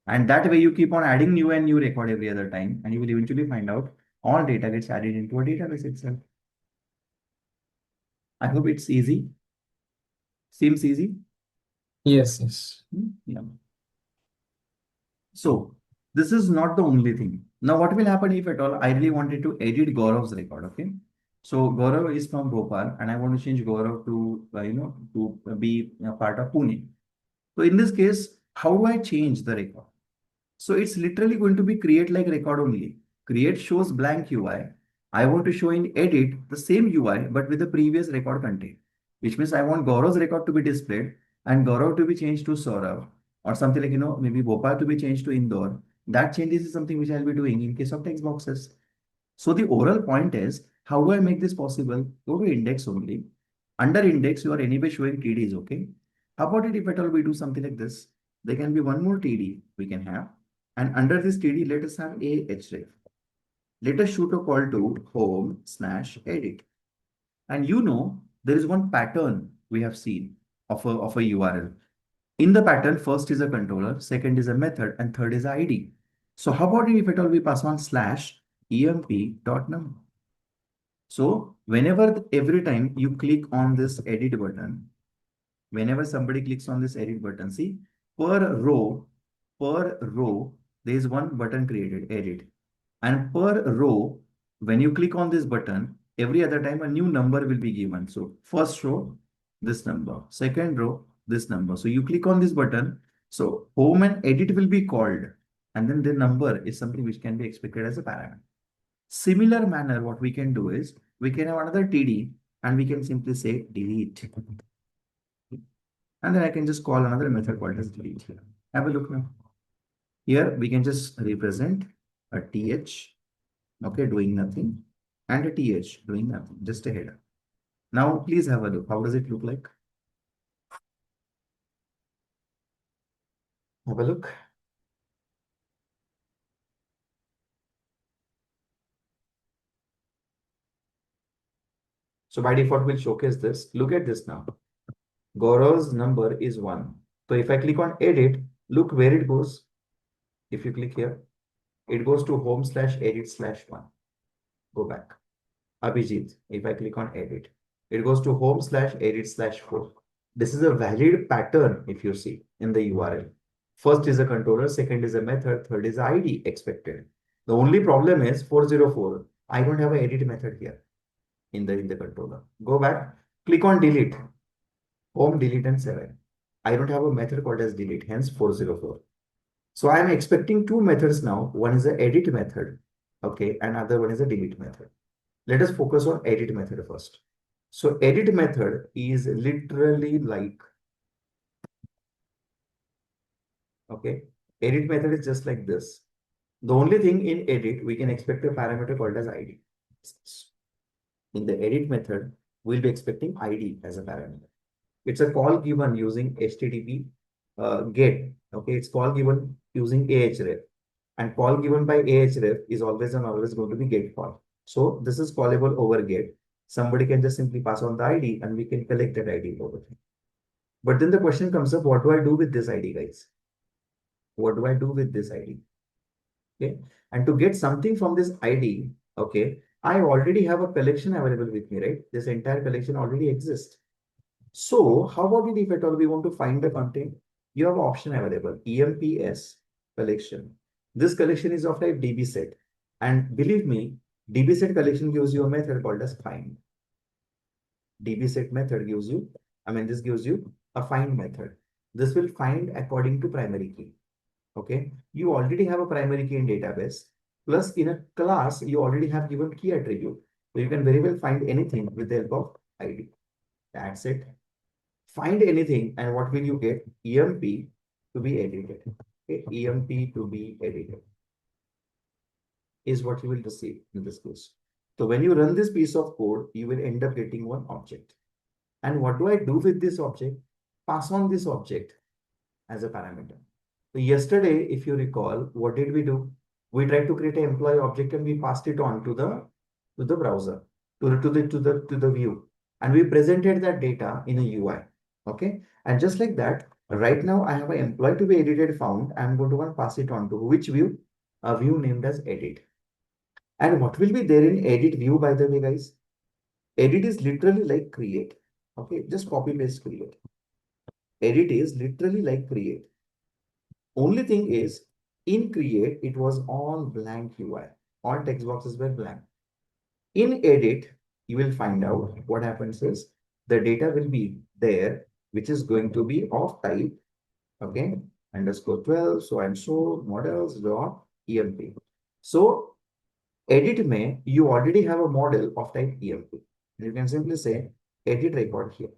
And that way you keep on adding new and new record every other time and you will eventually find out all data gets added into a database itself. I hope it's easy. Seems easy. Yes, yes. Yeah. So this is not the only thing. Now, what will happen if at all I really wanted to edit Gaurav's record? Okay. So Gaurav is from Bhopal, and I want to change Gaurav to to be a part of Pune. So in this case, how do I change the record? So it's literally going to be create like record only. Create shows blank UI. I want to show in edit the same UI but with the previous record content, which means I want Gaurav's record to be displayed and Gaurav to be changed to Saurav or something like, maybe Bhopal to be changed to Indore. That changes is something which I'll be doing in case of text boxes. So the overall point is, how do I make this possible? Go to index only. Under index, you are anyway showing TDs, okay? How about it if at all we do something like this? There can be one more TD we can have. And under this TD, let us have a href. Let us shoot a call to home/edit. And there is one pattern we have seen of a URL. In the pattern, first is a controller, second is a method, and third is ID. So how about if at all we pass on /emp.num? So whenever every time you click on this edit button, whenever somebody clicks on this edit button, see per row, there is one button created, edit. And per row, when you click on this button, every other time a new number will be given. So first row, this number, second row, this number. So you click on this button. So home and edit will be called. And then the number is something which can be expected as a parameter. Similar manner, what we can do is we can have another TD and we can simply say delete. And then I can just call another method called as delete here. Have a look now. Here we can just represent a th, okay, doing nothing, and a th doing nothing, just a header. Now please have a look. How does it look like? Have a look. So by default, we'll showcase this. Look at this now. Gaurav's number is 1. So if I click on edit, look where it goes. If you click here, it goes to home/edit/1. Go back. Abhijit, if I click on edit, it goes to home/edit/4. This is a valid pattern if you see in the URL. First is a controller, second is a method, third is ID expected. The only problem is 404. I don't have an edit method here in the controller. Go back, click on delete, home, delete, and 7. I don't have a method called as delete, hence 404. So I am expecting two methods now. One is the edit method, okay, and other one is a delete method. Let us focus on edit method first. So edit method is literally like, okay, edit method is just like this. The only thing in edit, we can expect a parameter called as ID. In the edit method, we'll be expecting ID as a parameter. It's a call given using HTTP GET. Okay, it's call given using ahref. And call given by ahref is always and always going to be GET call. So this is callable over GET. Somebody can just simply pass on the ID and we can collect that ID over here. But then the question comes up, what do I do with this ID, guys? What do I do with this ID? Okay. And to get something from this ID, okay, I already have a collection available with me, right? This entire collection already exists. So how about it if at all we want to find the content? You have an option available, EMPS collection. This collection is of type DB set. And believe me, DB set collection gives you a method called as find. DB set method gives you, this gives you a find method. This will find according to primary key. Okay. You already have a primary key in database. Plus in a class, you already have given key attribute. So you can very well find anything with the help of ID. That's it. Find anything and what will you get? EMP to be edited. Okay. EMP to be edited is what you will receive in this case. So when you run this piece of code, you will end up getting one object. And what do I do with this object? Pass on this object as a parameter. So yesterday, if you recall, what did we do? We tried to create an employee object and we passed it on to the browser, to the view. And we presented that data in a UI. Okay. And just like that, right now I have an employee to be edited found. I'm going to pass it on to which view? A view named as edit. And what will be there in edit view, by the way, guys? Edit is literally like create. Okay, just copy paste create. Edit is literally like create. Only thing is, in create, it was all blank UI. All text boxes were blank. In edit, you will find out what happens is the data will be there, which is going to be of type, okay, underscore 12, so and so, models dot emp. So edit may, you already have a model of type emp. You can simply say edit record here.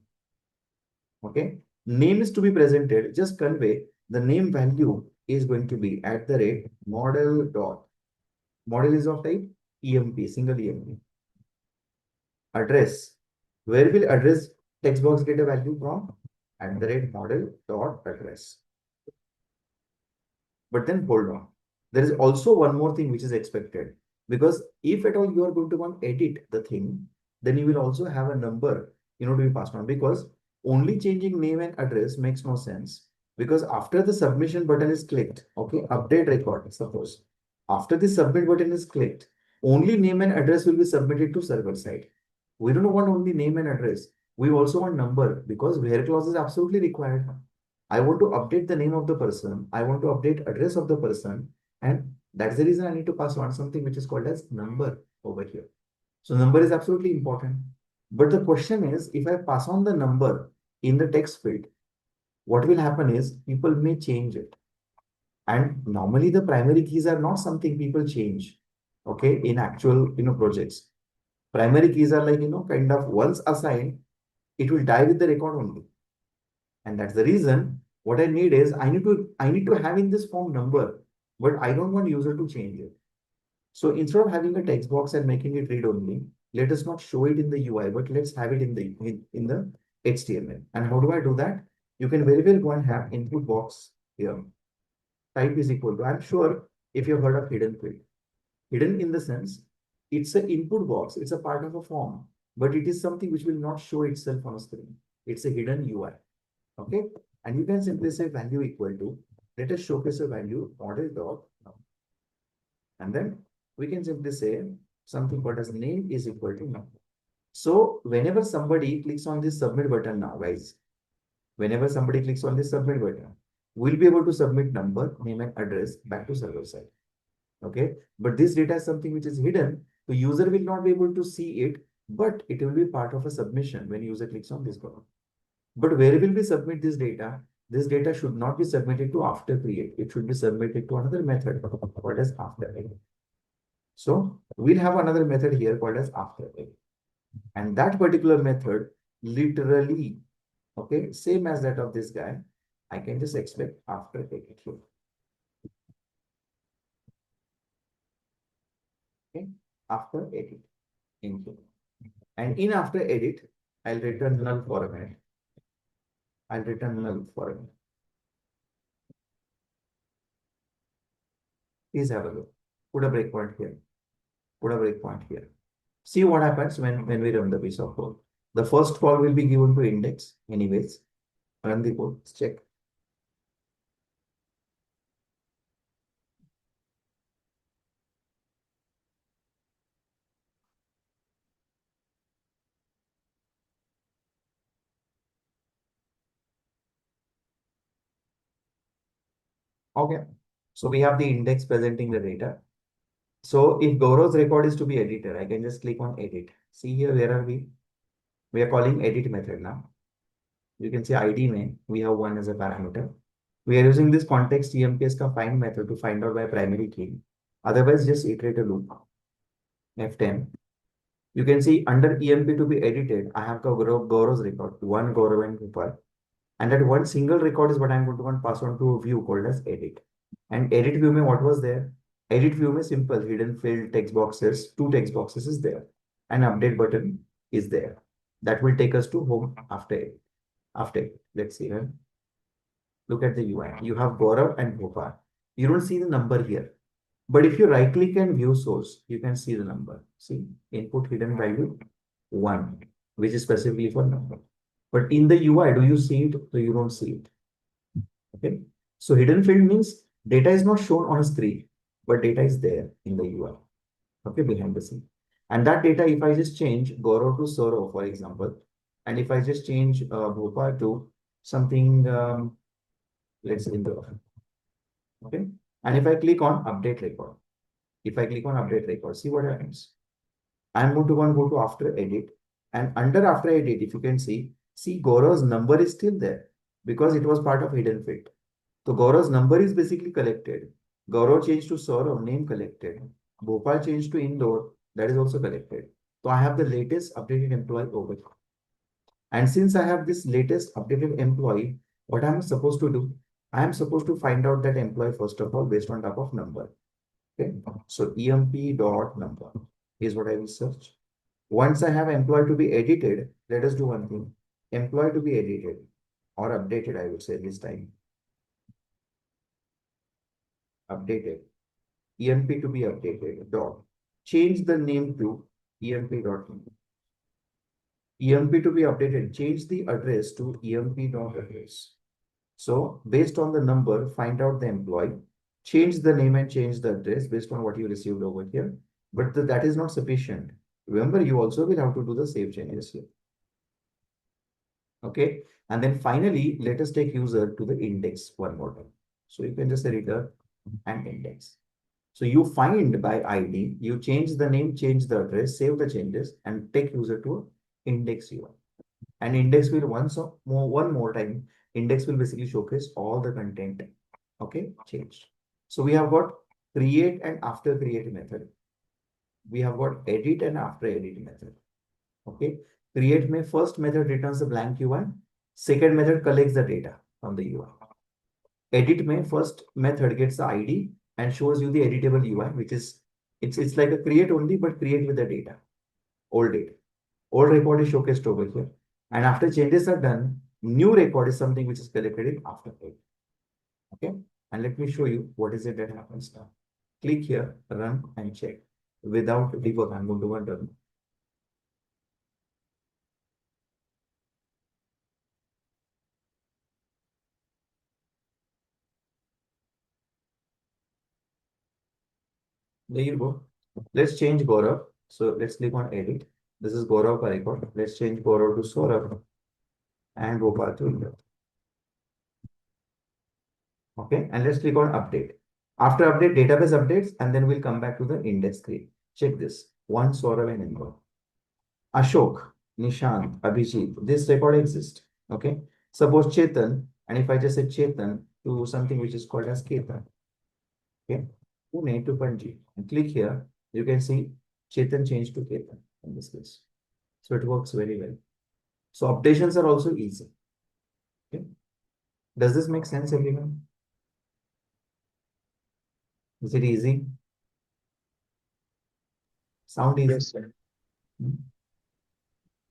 Okay. Name is to be presented. Just convey the name value is going to be at the rate model dot. Model is of type EMP, single EMP. Address. Where will address text box get a value from? At the rate model dot address. But then hold on. There is also one more thing which is expected. Because if at all you are going to want edit the thing, then you will also have a number, to be passed on. Because only changing name and address makes no sense. Because after the submission button is clicked, okay, update record, suppose. After the submit button is clicked, only name and address will be submitted to server side. We don't want only name and address. We also want number because where clause is absolutely required. I want to update the name of the person. I want to update address of the person. And that's the reason I need to pass on something which is called as number over here. So number is absolutely important. But the question is, if I pass on the number in the text field, what will happen is people may change it. And normally the primary keys are not something people change. Okay, in actual, projects. Primary keys are like, kind of once assigned, it will die with the record only. And that's the reason what I need is I need to have in this form number, but I don't want user to change it. So instead of having a text box and making it read only, let us not show it in the UI, but let's have it in the HTML. And how do I do that? You can very well go and have input box here. Type is equal to, I'm sure if you've heard of hidden field. Hidden in the sense, it's an input box, it's a part of a form, but it is something which will not show itself on a screen. It's a hidden UI. Okay. And you can simply say value equal to, let us showcase a value model dot. And then we can simply say something called as name is equal to num. So whenever somebody clicks on this submit button now, guys, whenever somebody clicks on this submit button, we'll be able to submit number, name and address back to server side. Okay. But this data is something which is hidden. The user will not be able to see it, but it will be part of a submission when user clicks on this button. But where will we submit this data? This data should not be submitted to after create. It should be submitted to another method called as after edit. So we'll have another method here called as after edit. And that particular method literally, okay, same as that of this guy, I can just expect after edit here. Okay, after edit in here. And in after edit, I'll return null format. I'll return null format. Please have a look. Put a breakpoint here. Put a breakpoint here. See what happens when we run the piece of code. The first call will be given to index anyways. Run the code, check. Okay. So we have the index presenting the data. So if Gaurav's record is to be edited, I can just click on edit. See here, where are we? We are calling edit method now. You can see ID name, we have one as a parameter. We are using this context EMPS ka find method to find out by primary key. Otherwise, just iterate a loop. F10. You can see under EMP to be edited, I have Gaurav's record, one Gaurav and Gopal. And that one single record is what I'm going to pass on to a view called as edit. And edit view mein what was there? Edit view mein simple hidden field text boxes, two text boxes is there. An update button is there. That will take us to home after it. Let's see here. Look at the UI. You have Gaurav and Gopal. You don't see the number here. But if you right click and view source, you can see the number. See, input hidden value 1, which is specifically for number. But in the UI, do you see it? So you don't see it. Okay. So hidden field means data is not shown on a screen, but data is there in the UI. Okay, behind the scene. And that data, if I just change Gaurav to Saurav, for example, and if I just change Bhopal to something, let's say Indra. Okay. And if I click on update record, see what happens. I'm going to go to after edit, and under after edit, if you can see Gaurav's number is still there because it was part of hidden field. So Gaurav's number is basically collected. Gaurav changed to Saurav, name collected. Bhopal changed to Indore, that is also collected. So I have the latest updated employee over here. And since I have this latest updated employee, what am I supposed to do? I am supposed to find out that employee first of all based on type of number. Okay. So emp dot number is what I will search. Once I have employee to be edited, let us do one thing. Employee to be edited or updated, I would say this time. Updated. EMP to be updated. Dot. Change the name to EMP dot. EMP to be updated. Change the address to EMP dot address. So based on the number, find out the employee, change the name and change the address based on what you received over here. But that is not sufficient. Remember, you also will have to do the save changes here. Okay. And then finally, let us take user to the index one more time. So you can just say return and index. So you find by ID, you change the name, change the address, save the changes, and take user to index UI. And index will one more time, index will basically showcase all the content. Okay, changed. So we have got create and after create method. We have got edit and after edit method. Okay, create may first method returns the blank UI. Second method collects the data from the UI. Edit may first method gets the ID and shows you the editable UI, which is it's like a create only, but create with the data, old data. Old record is showcased over here. And after changes are done, new record is something which is collected in after it. Okay. And let me show you what is it that happens now. Click here, run and check. Without debug, I'm going to run. There you go. Let's change Gaurav. So let's click on edit. This is Gaurav record. Let's change Gaurav to Saurabh and Gopal to Indra. Okay, and let's click on update. After update, database updates, and then we'll come back to the index screen. Check this. One Saurav and Indra. Ashok, Nishant, Abhijit, this record exists. Okay. Suppose Chetan, and if I just say Chetan to something which is called as Ketan. Okay. Pune to Panji. And click here, you can see Chetan changed to Ketan in this case. So it works very well. So updations are also easy. Okay. Does this make sense, everyone? Is it easy? Sound easy? Yes, sir. Hmm.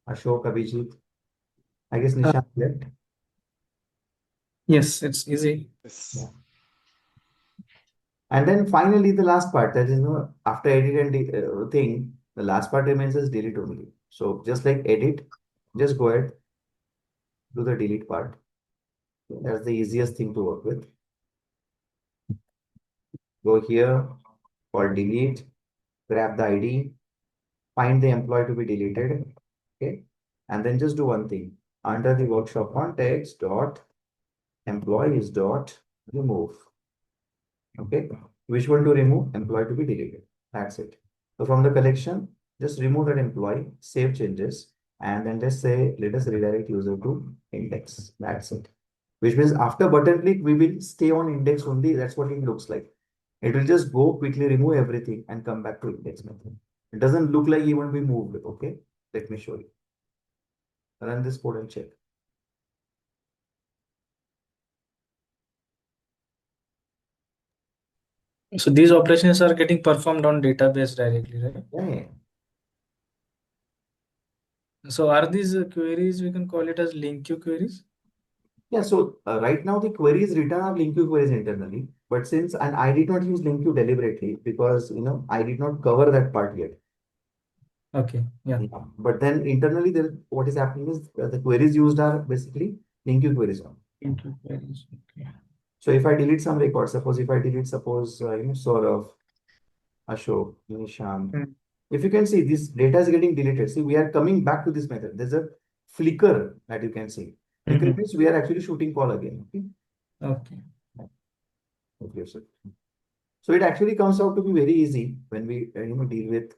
Ashok, Abhijit. I guess Uh, Nishant left. yes, it's easy. Yes. Yeah. And then finally, the last part that is after edit and thing, the last part remains as delete only. So just like edit, just go ahead, do the delete part. That's the easiest thing to work with. Go here, call delete, grab the ID, find the employee to be deleted. Okay. And then just do one thing. Under the workshop context dot employees dot remove. Okay. Which one to remove? Employee to be deleted. That's it. So from the collection, just remove that employee, save changes, and then just say, let us redirect user to index. That's it. Which means after button click, we will stay on index only. That's what it looks like. It will just go quickly remove everything and come back to index method. It doesn't look like even we moved. Okay. Let me show you. Run this code and check. So these operations are getting performed on database directly, right? Yeah. So are these queries, we can call it as link queue queries? Yeah, so right now the queries written are LinkQ queries internally, but and I did not use LinkQ deliberately because I did not cover that part yet. Okay, yeah. Yeah. But then internally, what is happening is the queries used are basically LinkQ queries now. Link queue queries, okay. So if I delete some records, suppose if I delete, suppose Saurav, Ashok, Nishan, Mm. if you can see this data is getting deleted. See, we are coming back to this method. There's a flicker that you can see. Flicker Mhm. means we are actually shooting call again. Okay. Okay. Okay, so it actually comes out to be very easy when we deal with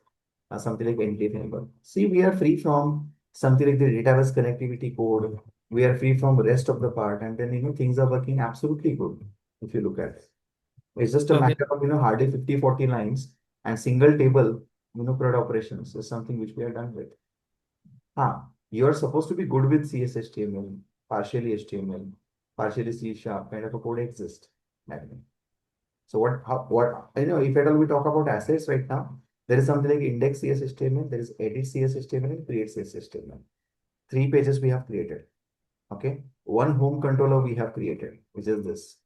something like entity framework. See, we are free from something like the database connectivity code. We are free from the rest of the part, and then things are working absolutely good. If you look at it, it's just a Okay. matter of hardly 50-40 lines and single table. CRUD operations is something which we are done with. You are supposed to be good with CSHTML, partially HTML, partially C sharp kind of a code exists. That way. So what if at all we talk about assets right now, there is something like index CSHTML, there is edit CSHTML, and create CSHTML. 3 pages we have created. Okay. One home controller we have created, which is this.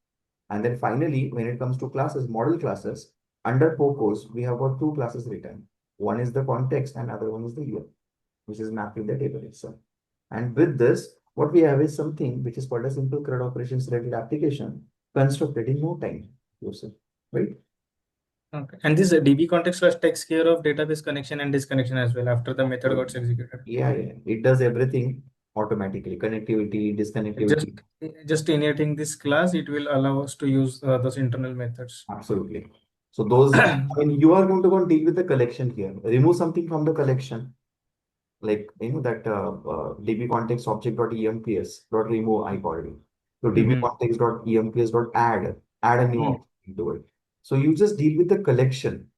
And then finally, when it comes to classes, model classes, under Pocos, we have got two classes written. One is the context and other one is the UL, which is mapped in the table itself. And with this, what we have is something which is called a simple CRUD operations related application constructed in no time. Right? Okay. And this DB context class takes care of database connection and disconnection as well after the method got Absolutely. executed. Yeah. It does everything automatically. Connectivity, Just disconnectivity. just initiating this class, it will allow us to use those internal methods. Absolutely. So you are going to go and deal with the collection here. Remove something from the collection, like that db context object dot emps dot remove I called it. So db Mhm. context dot emps dot add a new Mm. object into it. So you just deal with the collection.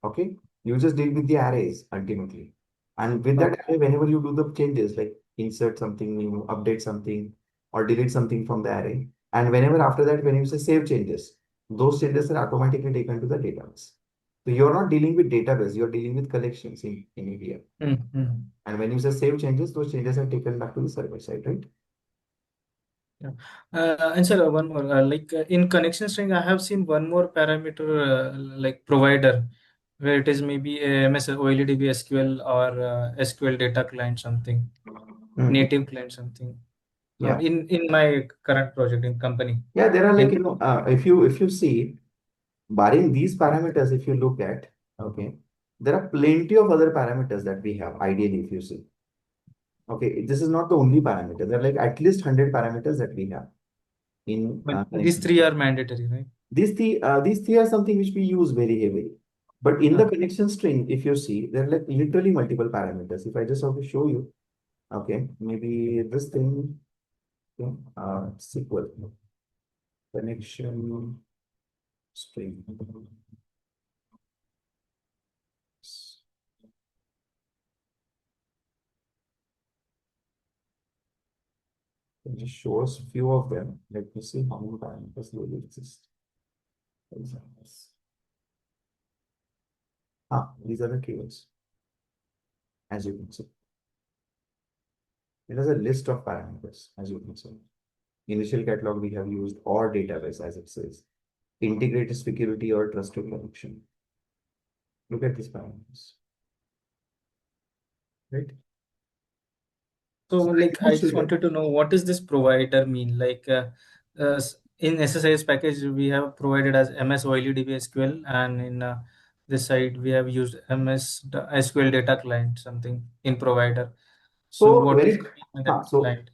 Okay. You just deal with the arrays ultimately. And with that Okay. array, whenever you do the changes, like insert something new, update something, or delete something from the array, and whenever after that, when you say save changes, those changes are automatically taken to the database. So you're not dealing with database, you're dealing with collections in EDF. Mhm. And when you say save changes, those changes are taken back to the server side, right? Yeah. And sir, one more, in connection string, I have seen one more parameter, like provider, where it is maybe a MS OLEDB SQL or SQL data client something, Mhm. native client something. Yeah. In my current project in company. Yeah, there are like, In if you see, barring these parameters, if you look at, okay, there are plenty of other parameters that we have, ideally, if you see. Okay, this is not the only parameter. There are like at least 100 parameters that we have in but these connection three string. are mandatory, right? These three are something which we use very heavily. But in the Okay. connection string, if you see, there are like literally multiple parameters. If I just have to show you, okay, maybe this thing, okay, SQL connection string. It just shows few of them. Let me see how many parameters really exist. For example, these are the keywords, as you can see. It has a list of parameters, as you can see. Initial catalog we have used or database, as it says. Integrated security or trusted connection. Look at these parameters, right? So, So I I just demonstrated. wanted to know what does this provider mean? In SSIS package, we have provided as MS OLEDB SQL, and in this side, we have used SQL data client, something in provider. So, So what does very, it mean by that so client?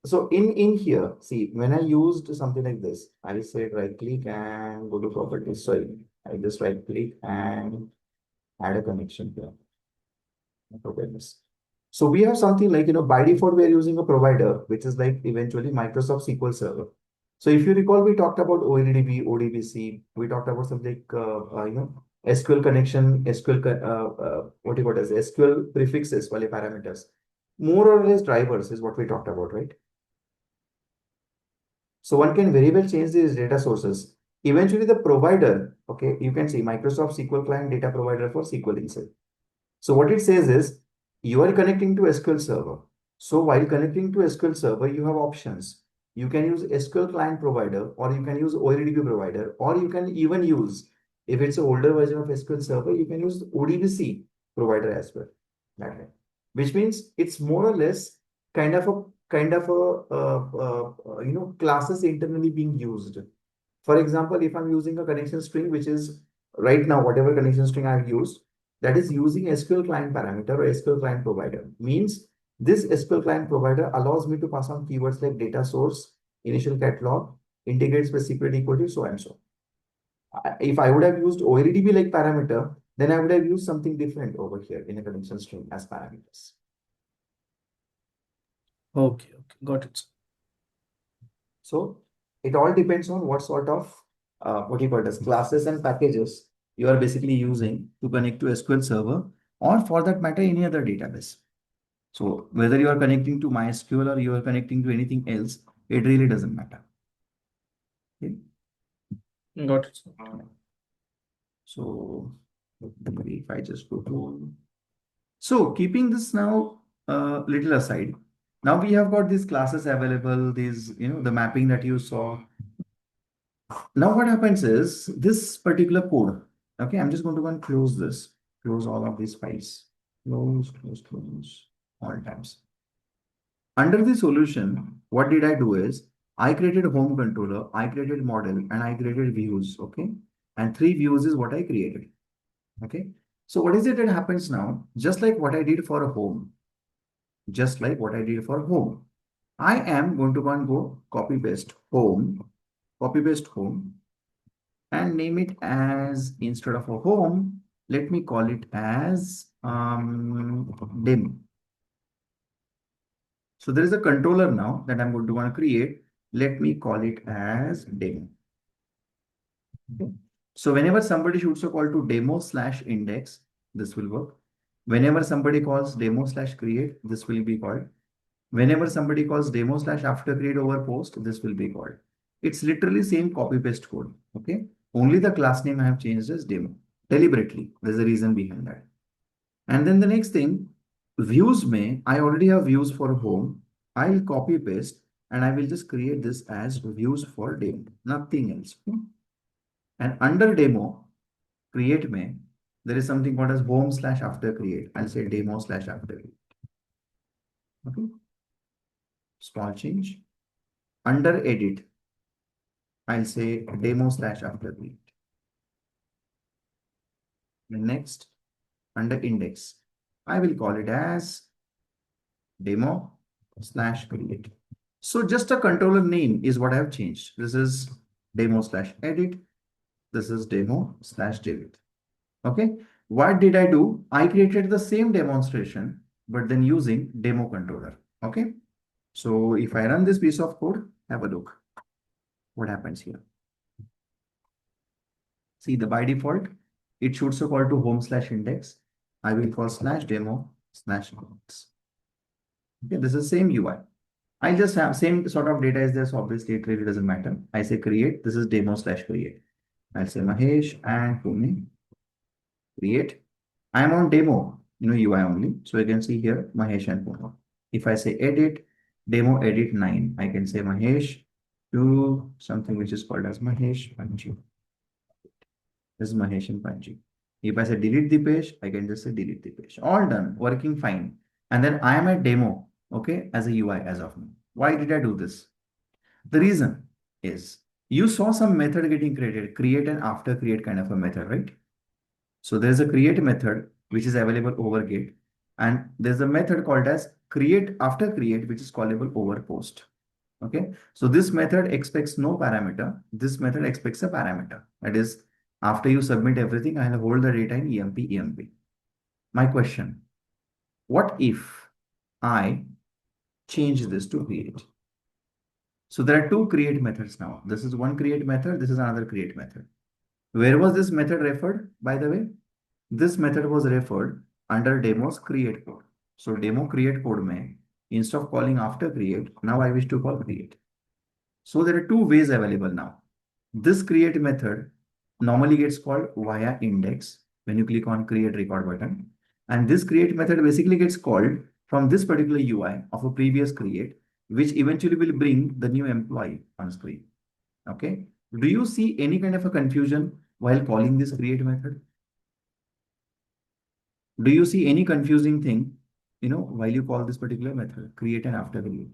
So in here, see, when I used something like this, I say right click and go to properties. Sorry, I just right click and add a connection here. Awareness. So we have something like, by default, we are using a provider, which is like eventually Microsoft SQL Server. So if you recall, we talked about OLDB, ODBC, we talked about something like, SQL connection, what do you call it as SQL prefixes, wale parameters. More or less drivers is what we talked about, right? So one can very well change these data sources. Eventually the provider, okay, you can see Microsoft SQL Client data provider for SQL inside. So what it says is you are connecting to SQL Server. So while connecting to SQL Server, you have options. You can use SQL Client provider, or you can use OLDB provider, or you can even use, if it's an older version of SQL Server, you can use ODBC provider as well. That way. Which means it's more or less kind of a classes internally being used. For example, if I'm using a connection string, which is right now, whatever connection string I've used, that is using SQL client parameter or SQL client provider, means this SQL client provider allows me to pass on keywords like data source, initial catalog, integrates with secret equal to so and so. If I would have used OLDB like parameter, then I would have used something different over here in a connection string as parameters. Okay, okay, got it. So it all depends on what sort of what you call it as classes and packages you are basically using to connect to SQL Server, or for that matter any other database. So whether you are connecting to MySQL or you are connecting to anything else, it really doesn't matter. Okay. Got it. So if I just go to, so keeping this now little aside, now we have got these classes available, these, the mapping that you saw. Now what happens is this particular code, okay, I'm just going to go and close this, close all of these files, close all tabs. Under the solution, what did I do is I created a home controller, I created model, and I created views, okay? And 3 views is what I created, okay? So what is it that happens now? Just like what I did for a home, just like what I did for home, I am going to go and go copy paste home, and name it as, instead of a home, let me call it as demo. So there is a controller now that I'm going to want to create. Let me call it as demo. Okay. So whenever somebody shoots a call to demo/index, this will work. Whenever somebody calls demo/create, this will be called. Whenever somebody calls demo/after create over post, this will be called. It's literally same copy paste code. Okay. Only the class name I have changed as demo deliberately. There's a reason behind that. And then the next thing, views may, I already have views for home. I'll copy paste and I will just create this as views for demo, nothing else. Okay? And under demo, create may, there is something called as home/after create. I'll say demo/after create. Okay. Small change. Under edit, I'll say demo/after create. And next, under index, I will call it as demo/create. So just a controller name is what I have changed. This is demo/edit. This is demo/delete. Okay. What did I do? I created the same demonstration, but then using demo controller. Okay. So if I run this piece of code, have a look. What happens here? See, the by default, it shoots a call to home/index. I will call /demo/index. Okay, this is same UI. I just have same sort of data is there, so obviously it really doesn't matter. I say create, this is demo/create. I'll say Mahesh and Pune, create. I'm on demo, UI only. So you can see here, Mahesh and Pune. If I say edit, demo edit 9, I can say Mahesh to something which is called as Mahesh Panji. This is Mahesh and Panji. If I say delete the page, I can just say delete the page. All done, working fine. And then I am at demo, okay, as a UI as of now. Why did I do this? The reason is you saw some method getting created, create and after create kind of a method, right? So there's a create method which is available over Git, and there's a method called as create after create, which is callable over post. Okay, so this method expects no parameter. This method expects a parameter. That is, after you submit everything, I'll hold the data in EMP. My question, what if I change this to create? So there are two create methods now. This is one create method. This is another create method. Where was this method referred, by the way? This method was referred under demo's create code. So demo create code may, instead of calling after create, now I wish to call create. So there are two ways available now. This create method normally gets called via index when you click on create record button. And this create method basically gets called from this particular UI of a previous create, which eventually will bring the new employee on screen. Okay. Do you see any kind of a confusion while calling this create method? Do you see any confusing thing, while you call this particular method, create and after create?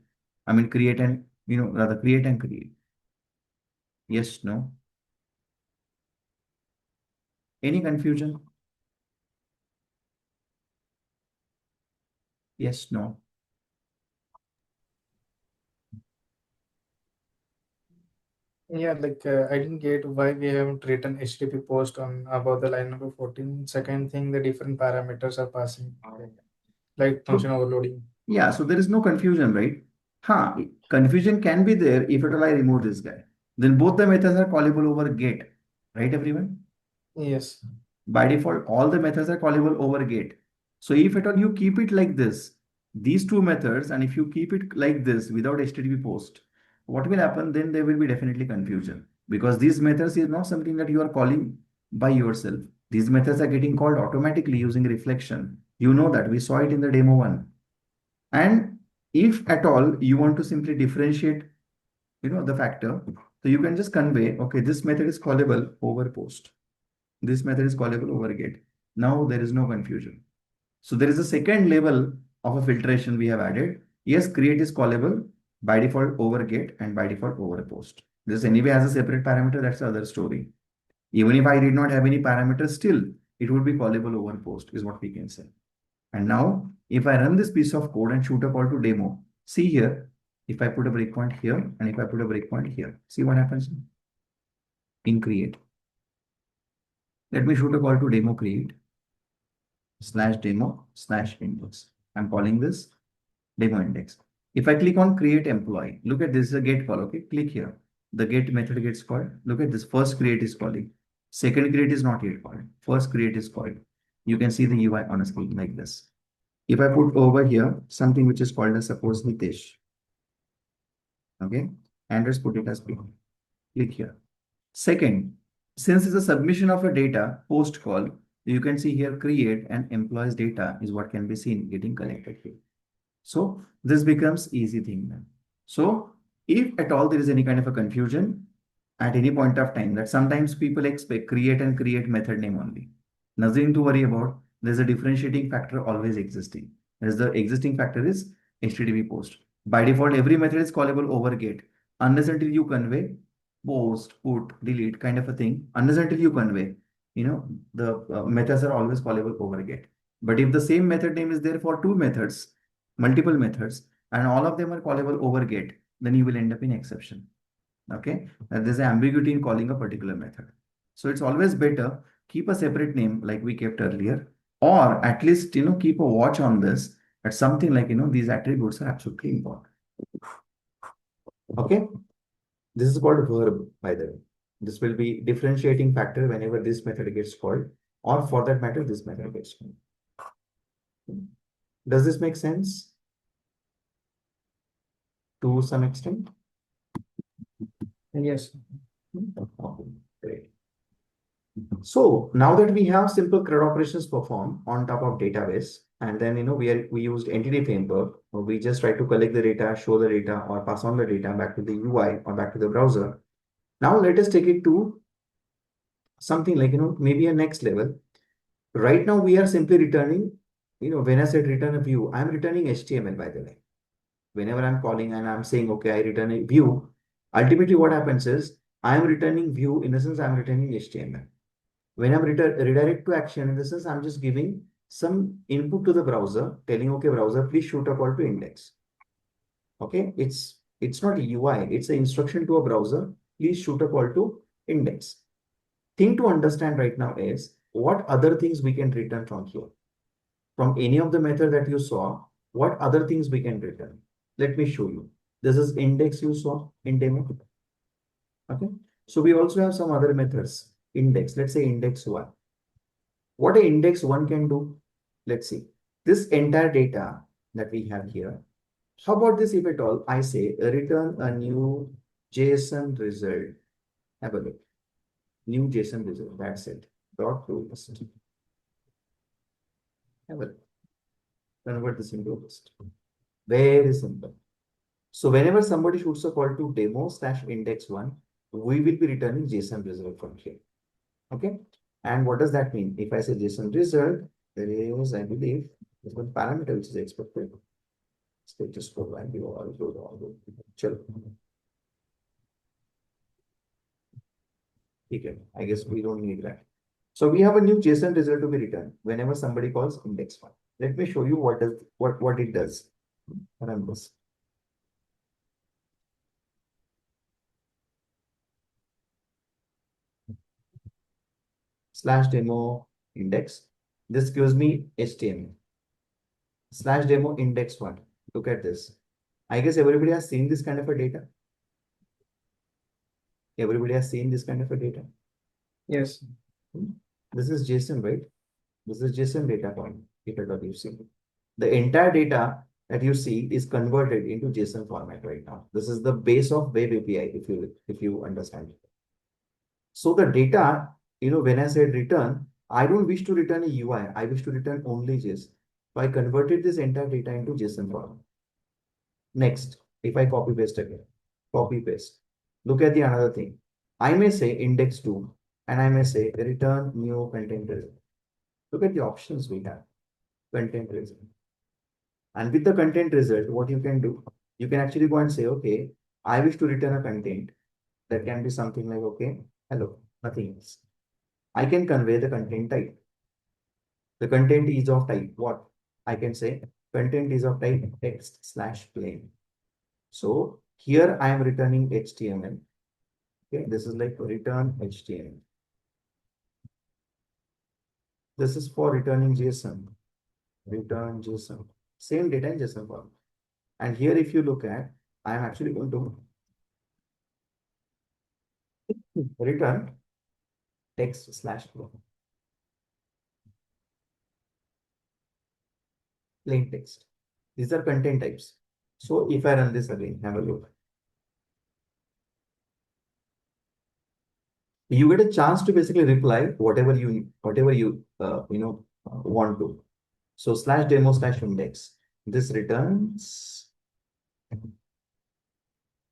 I mean, create and, rather create and create. Yes, no? Any confusion? Yes, no? Yeah, like I didn't get why we haven't written HTTP post on about the line number 14. Second thing, the different parameters are passing, like function overloading. Yeah, so there is no confusion, right? Confusion can be there if at all I remove this guy. Then both the methods are callable over get, right, everyone? Yes. By default, all the methods are callable over get. So if at all you keep it like this, these two methods, and if you keep it like this without HTTP post, what will happen? Then there will be definitely confusion because these methods is not something that you are calling by yourself. These methods are getting called automatically using reflection. You know that we saw it in the demo one. And if at all you want to simply differentiate, the factor, so you can just convey, okay, this method is callable over post. This method is callable over get. Now there is no confusion. So there is a second level of a filtration we have added. Yes, create is callable by default over get and by default over post. This anyway has a separate parameter. That's the other story. Even if I did not have any parameters, still it would be callable over post is what we can say. And now if I run this piece of code and shoot a call to demo, see here, if I put a breakpoint here and if I put a breakpoint here, see what happens in create. Let me shoot a call to demo create /demo/index. I'm calling this demo index. If I click on create employee, look at this is a get call. Okay, click here. The get method gets called. Look at this. First create is calling. Second create is not yet called. First create is called. You can see the UI on a screen like this. If I put over here something which is called as suppose Nitesh. Okay, and let's put it as P. Click here. Second, since it's a submission of a data post call, you can see here create and employees data is what can be seen getting collected here. So this becomes easy thing then. So if at all there is any kind of a confusion at any point of time that sometimes people expect create and create method name only. Nothing to worry about. There's a differentiating factor always existing. There's the existing factor is HTTP post. By default, every method is callable over get unless until you convey post, put, delete kind of a thing. Unless until you convey, the methods are always callable over get. But if the same method name is there for two methods, multiple methods, and all of them are callable over get, then you will end up in exception. Okay, there's an ambiguity in calling a particular method. So it's always better keep a separate name like we kept earlier, or at least keep a watch on this. At something like these attributes are absolutely important. Okay, this is called verb, by the way. This will be differentiating factor whenever this method gets called, or for that matter, this method gets called. Does this make sense to some extent? Yes. Okay, great. So now that we have simple CRUD operations performed on top of database, and then we used entity framework, we just try to collect the data, show the data, or pass on the data back to the UI or back to the browser. Now let us take it to something like maybe a next level. Right now we are simply returning, when I said return a view, I'm returning HTML, by the way. Whenever I'm calling and I'm saying, okay, I return a view, ultimately what happens is I'm returning view in the sense I'm returning HTML. When I'm redirect to action, in the sense I'm just giving some input to the browser, telling, okay, browser, please shoot a call to index. Okay, it's It's not a UI, it's an instruction to a browser. Please shoot a call to index. Thing to understand right now is what other things we can return from here. From any of the method that you saw, what other things we can return? Let me show you. This is index you saw in demo. Okay. So we also have some other methods. Index, let's say index one. What a index one can do? Let's see. This entire data that we have here. How about this if at all I say return a new JSON result. Have a look. New JSON result. That's it. Dot to list. Have a look. Convert this into a list. Very simple. So whenever somebody shoots a call to demo/index1, we will be returning JSON result from here. Okay. And what does that mean? If I say JSON result, there is, I believe, there's one parameter which is expected. Status code value all good. Okay. I guess we don't need that. So we have a new JSON result to be returned whenever somebody calls index1. Let me show you what it does. Run this. Slash demo index. This gives me HTML. Slash demo index one. Look at this. I guess everybody has seen this kind of a data. Everybody has seen this kind of a data. Yes. This is JSON, right? This is JSON data point. Data that you see. The entire data that you see is converted into JSON format right now. This is the base of Web API, if you understand it. So the data, when I said return, I don't wish to return a UI. I wish to return only JSON. So I converted this entire data into JSON format. Next, if I copy paste again, copy paste. Look at the another thing. I may say index 2 and I may say return new content result. Look at the options we have. Content result. And with the content result, what you can do, you can actually go and say, okay, I wish to return a content that can be something like, okay, hello, nothing else. I can convey the content type. The content is of type what? I can say content is of type text/plain. So here I am returning HTML. Okay, this is like return HTML. This is for returning JSON. Return JSON. Same data in JSON form. And here, if you look at, I am actually going to return text/plain. Plain text. These are content types. So if I run this again, have a look. You get a chance to basically reply whatever you want to. So /demo/index. This returns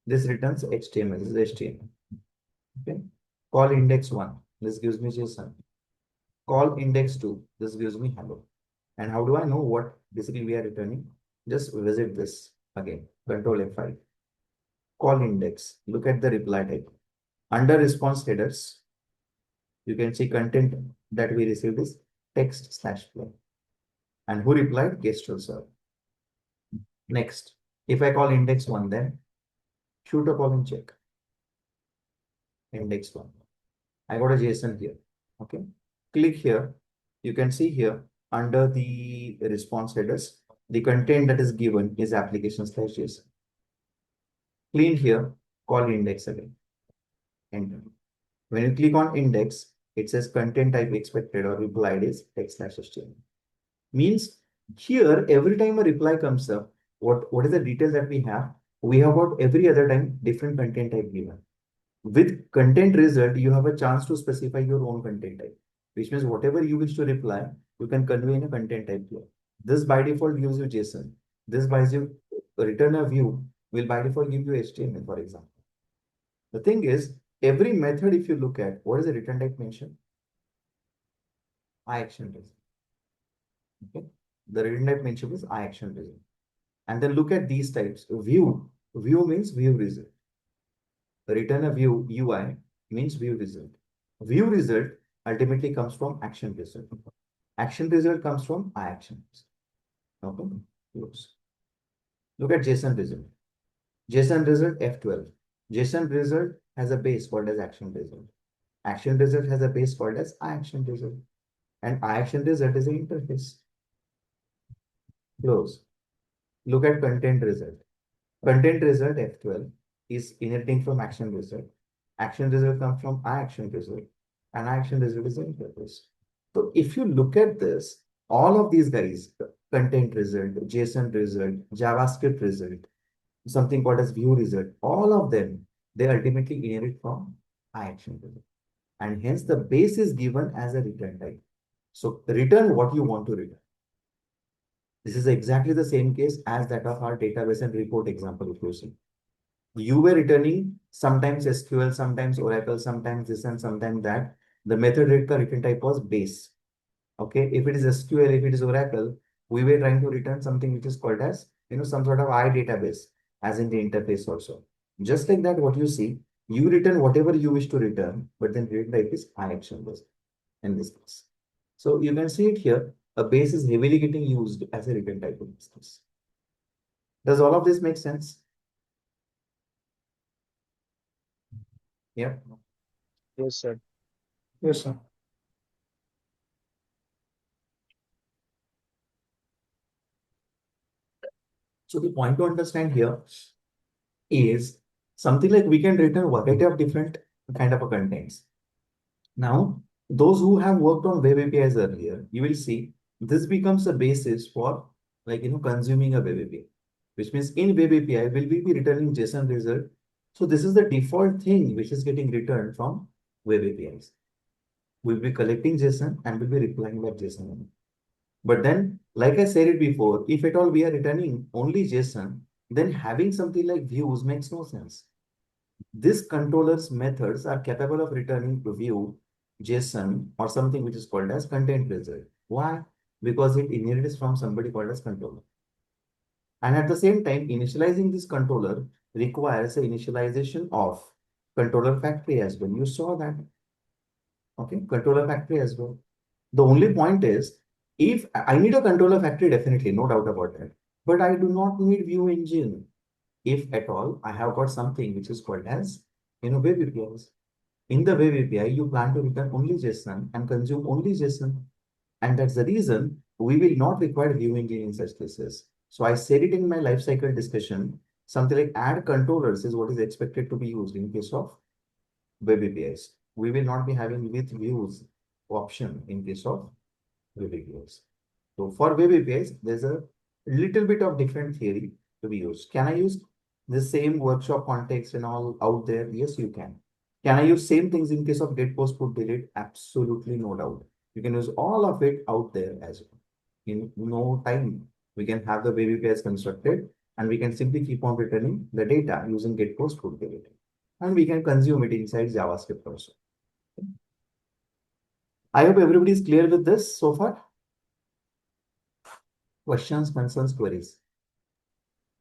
HTML. This is HTML. Okay. Call index 1. This gives me JSON. Call index 2. This gives me hello. And how do I know what basically we are returning? Just visit this again. Control F5. Call index. Look at the reply type. Under response headers, you can see content that we received is text/plain. And who replied? Gestural server. Next, if I call index 1, then shoot a call and check. Index 1. I got a JSON here. Okay. Click here. You can see here under the response headers, the content that is given is application/JSON. Clean here, call index again. Enter. When you click on index, it says content type expected or replied is text/HTML. Means here, every time a reply comes up, what is the detail that we have? We have got every other time different content type given. With content result, you have a chance to specify your own content type, which means whatever you wish to reply, you can convey in a content type here. This by default gives you JSON. This by you return a view will by default give you HTML, for example. The thing is, every method, if you look at, what is the return type mentioned? iAction result. Okay. The return type mentioned is iAction result. And then look at these types. View. View means view result. Return a view UI means view result. View result ultimately comes from action result. Action result comes from iAction. Okay. Close. Look at JSON result. JSON result F12. JSON result has a base called as action result. Action result has a base called as action result. And action result is an interface. Close. Look at content result. Content result F12 is inheriting from action result. Action result comes from action result. And action result is an interface. So if you look at this, all of these guys, content result, JSON result, JavaScript result, something called as view result, all of them, they ultimately inherit from action result. And hence the base is given as a return type. So return what you want to return. This is exactly the same case as that of our database and report example, if you see. You were returning sometimes SQL, sometimes Oracle, sometimes this and sometimes that. The method return type was base. Okay, if it is SQL, if it is Oracle, we were trying to return something which is called as, some sort of I database, as in the interface also. Just like that, what you see, you return whatever you wish to return, but then return type is I action based in this case. So you can see it here. A base is heavily getting used as a return type in this case. Does all of this make sense? Yeah. Yes, sir. Yes, sir. So the point to understand here is something like we can return a variety of different kind of a contents. Now, those who have worked on web APIs earlier, you will see this becomes a basis for consuming a web API, which means in web API, will we be returning JSON result? So this is the default thing which is getting returned from web APIs. We'll be collecting JSON and we'll be replying that JSON. But then, like I said it before, if at all we are returning only JSON, then having something like views makes no sense. This controller's methods are capable of returning to view, JSON, or something which is called as content result. Why? Because it inherits from somebody called as controller. And at the same time, initializing this controller requires the initialization of controller factory as well. You saw that. Okay, controller factory as well. The only point is, if I need a controller factory, definitely, no doubt about that. But I do not need view engine. If at all, I have got something which is called as, web APIs. In the web API, you plan to return only JSON and consume only JSON. And that's the reason we will not require view engine in such cases. So I said it in my lifecycle discussion, something like add controllers is what is expected to be used in case of web APIs. We will not be having with views option in case of web APIs. So for web APIs, there's a little bit of different theory to be used. Can I use the same workshop context and all out there? Yes, you can. Can I use same things in case of get, post, put, delete? Absolutely no doubt. You can use all of it out there as well. In no time, we can have the web APIs constructed and we can simply keep on returning the data using get, post, put, delete. And we can consume it inside JavaScript also. I hope everybody is clear with this so far. Questions, concerns, queries,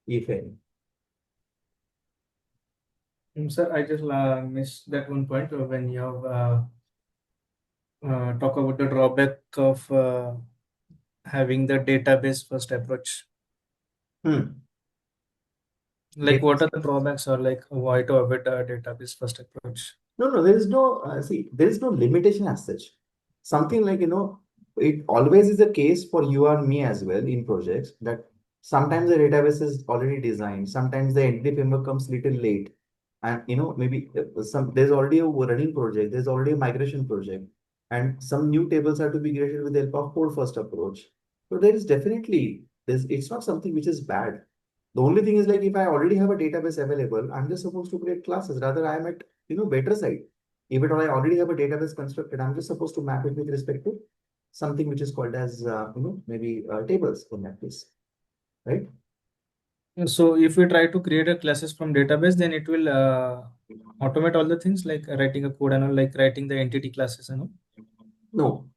if any. Sir, I just missed that one point when you have talk about the drawback of having the database first approach. Like, what are the drawbacks, or like why to avoid the database first approach? No, there is no, there is no limitation as such. Something like, it always is a case for you or me as well in projects that sometimes the database is already designed, sometimes the entity framework comes little late. And, maybe there's already a running project, there's already a migration project, and some new tables are to be created with the help of code first approach. So there is definitely, it's not something which is bad. The only thing is like if I already have a database available, I'm just supposed to create classes. Rather, I am at better side. If at all I already have a database constructed, I'm just supposed to map it with respect to something which is called as maybe tables in that case, right? So if we try to create a classes from database, then it will automate all the things like writing a code and all, like writing the entity classes and all. No,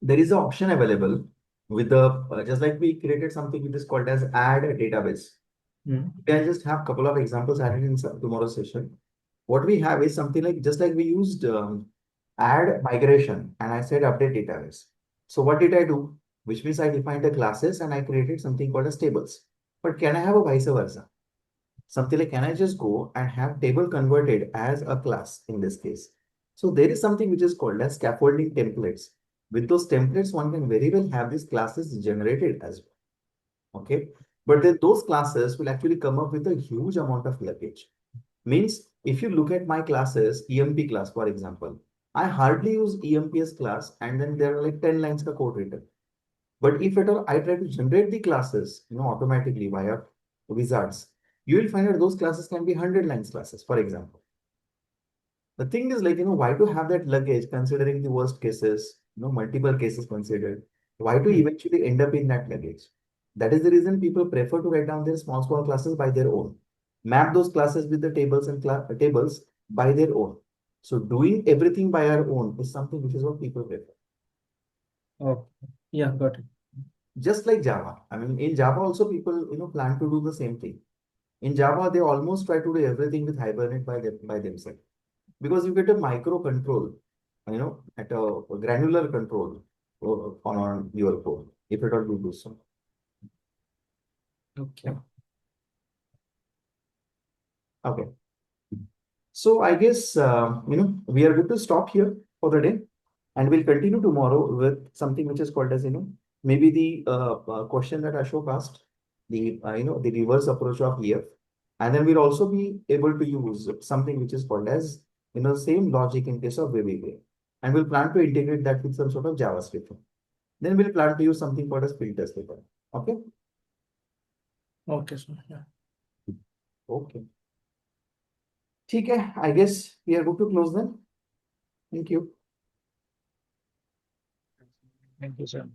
there is an option available with the just like we created something which is called as add a database. I just have a couple of examples added in tomorrow's session. What we have is something like just like we used add migration and I said update database. So what did I do? Which means I defined the classes and I created something called as tables. But can I have a vice versa? Something like, can I just go and have table converted as a class in this case? So there is something which is called as scaffolding templates. With those templates, one can very well have these classes generated as well. Okay. But then those classes will actually come up with a huge amount of luggage. Means if you look at my classes, EMP class, for example, I hardly use EMPS class and then there are like 10 lines of code written. But if at all I try to generate the classes, automatically via wizards, you will find that those classes can be 100 lines classes, for example. The thing is like, why to have that luggage considering the worst cases, multiple cases considered? Why to eventually end up in that luggage? That is the reason people prefer to write down their small classes by their own. Map those classes with the tables and tables by their own. So doing everything by our own is something which is what people prefer. Okay. Yeah, got it. Just like Java. I mean, in Java also people, plan to do the same thing. In Java, they almost try to do everything with Hibernate by themselves because you get a micro control, at a granular control on your code if it all do so. Okay. Yeah. Okay. So I guess we are good to stop here for the day, and we'll continue tomorrow with something which is called as maybe the question that Ashok asked, the reverse approach of EF, and then we'll also be able to use something which is called as same logic in case of VBA, and we'll plan to integrate that with some sort of JavaScript. Then we'll plan to use something called as filters later. Okay. Okay, so yeah. Okay. ठीक है. I guess we are good to close then. Thank you. Thank you, sir.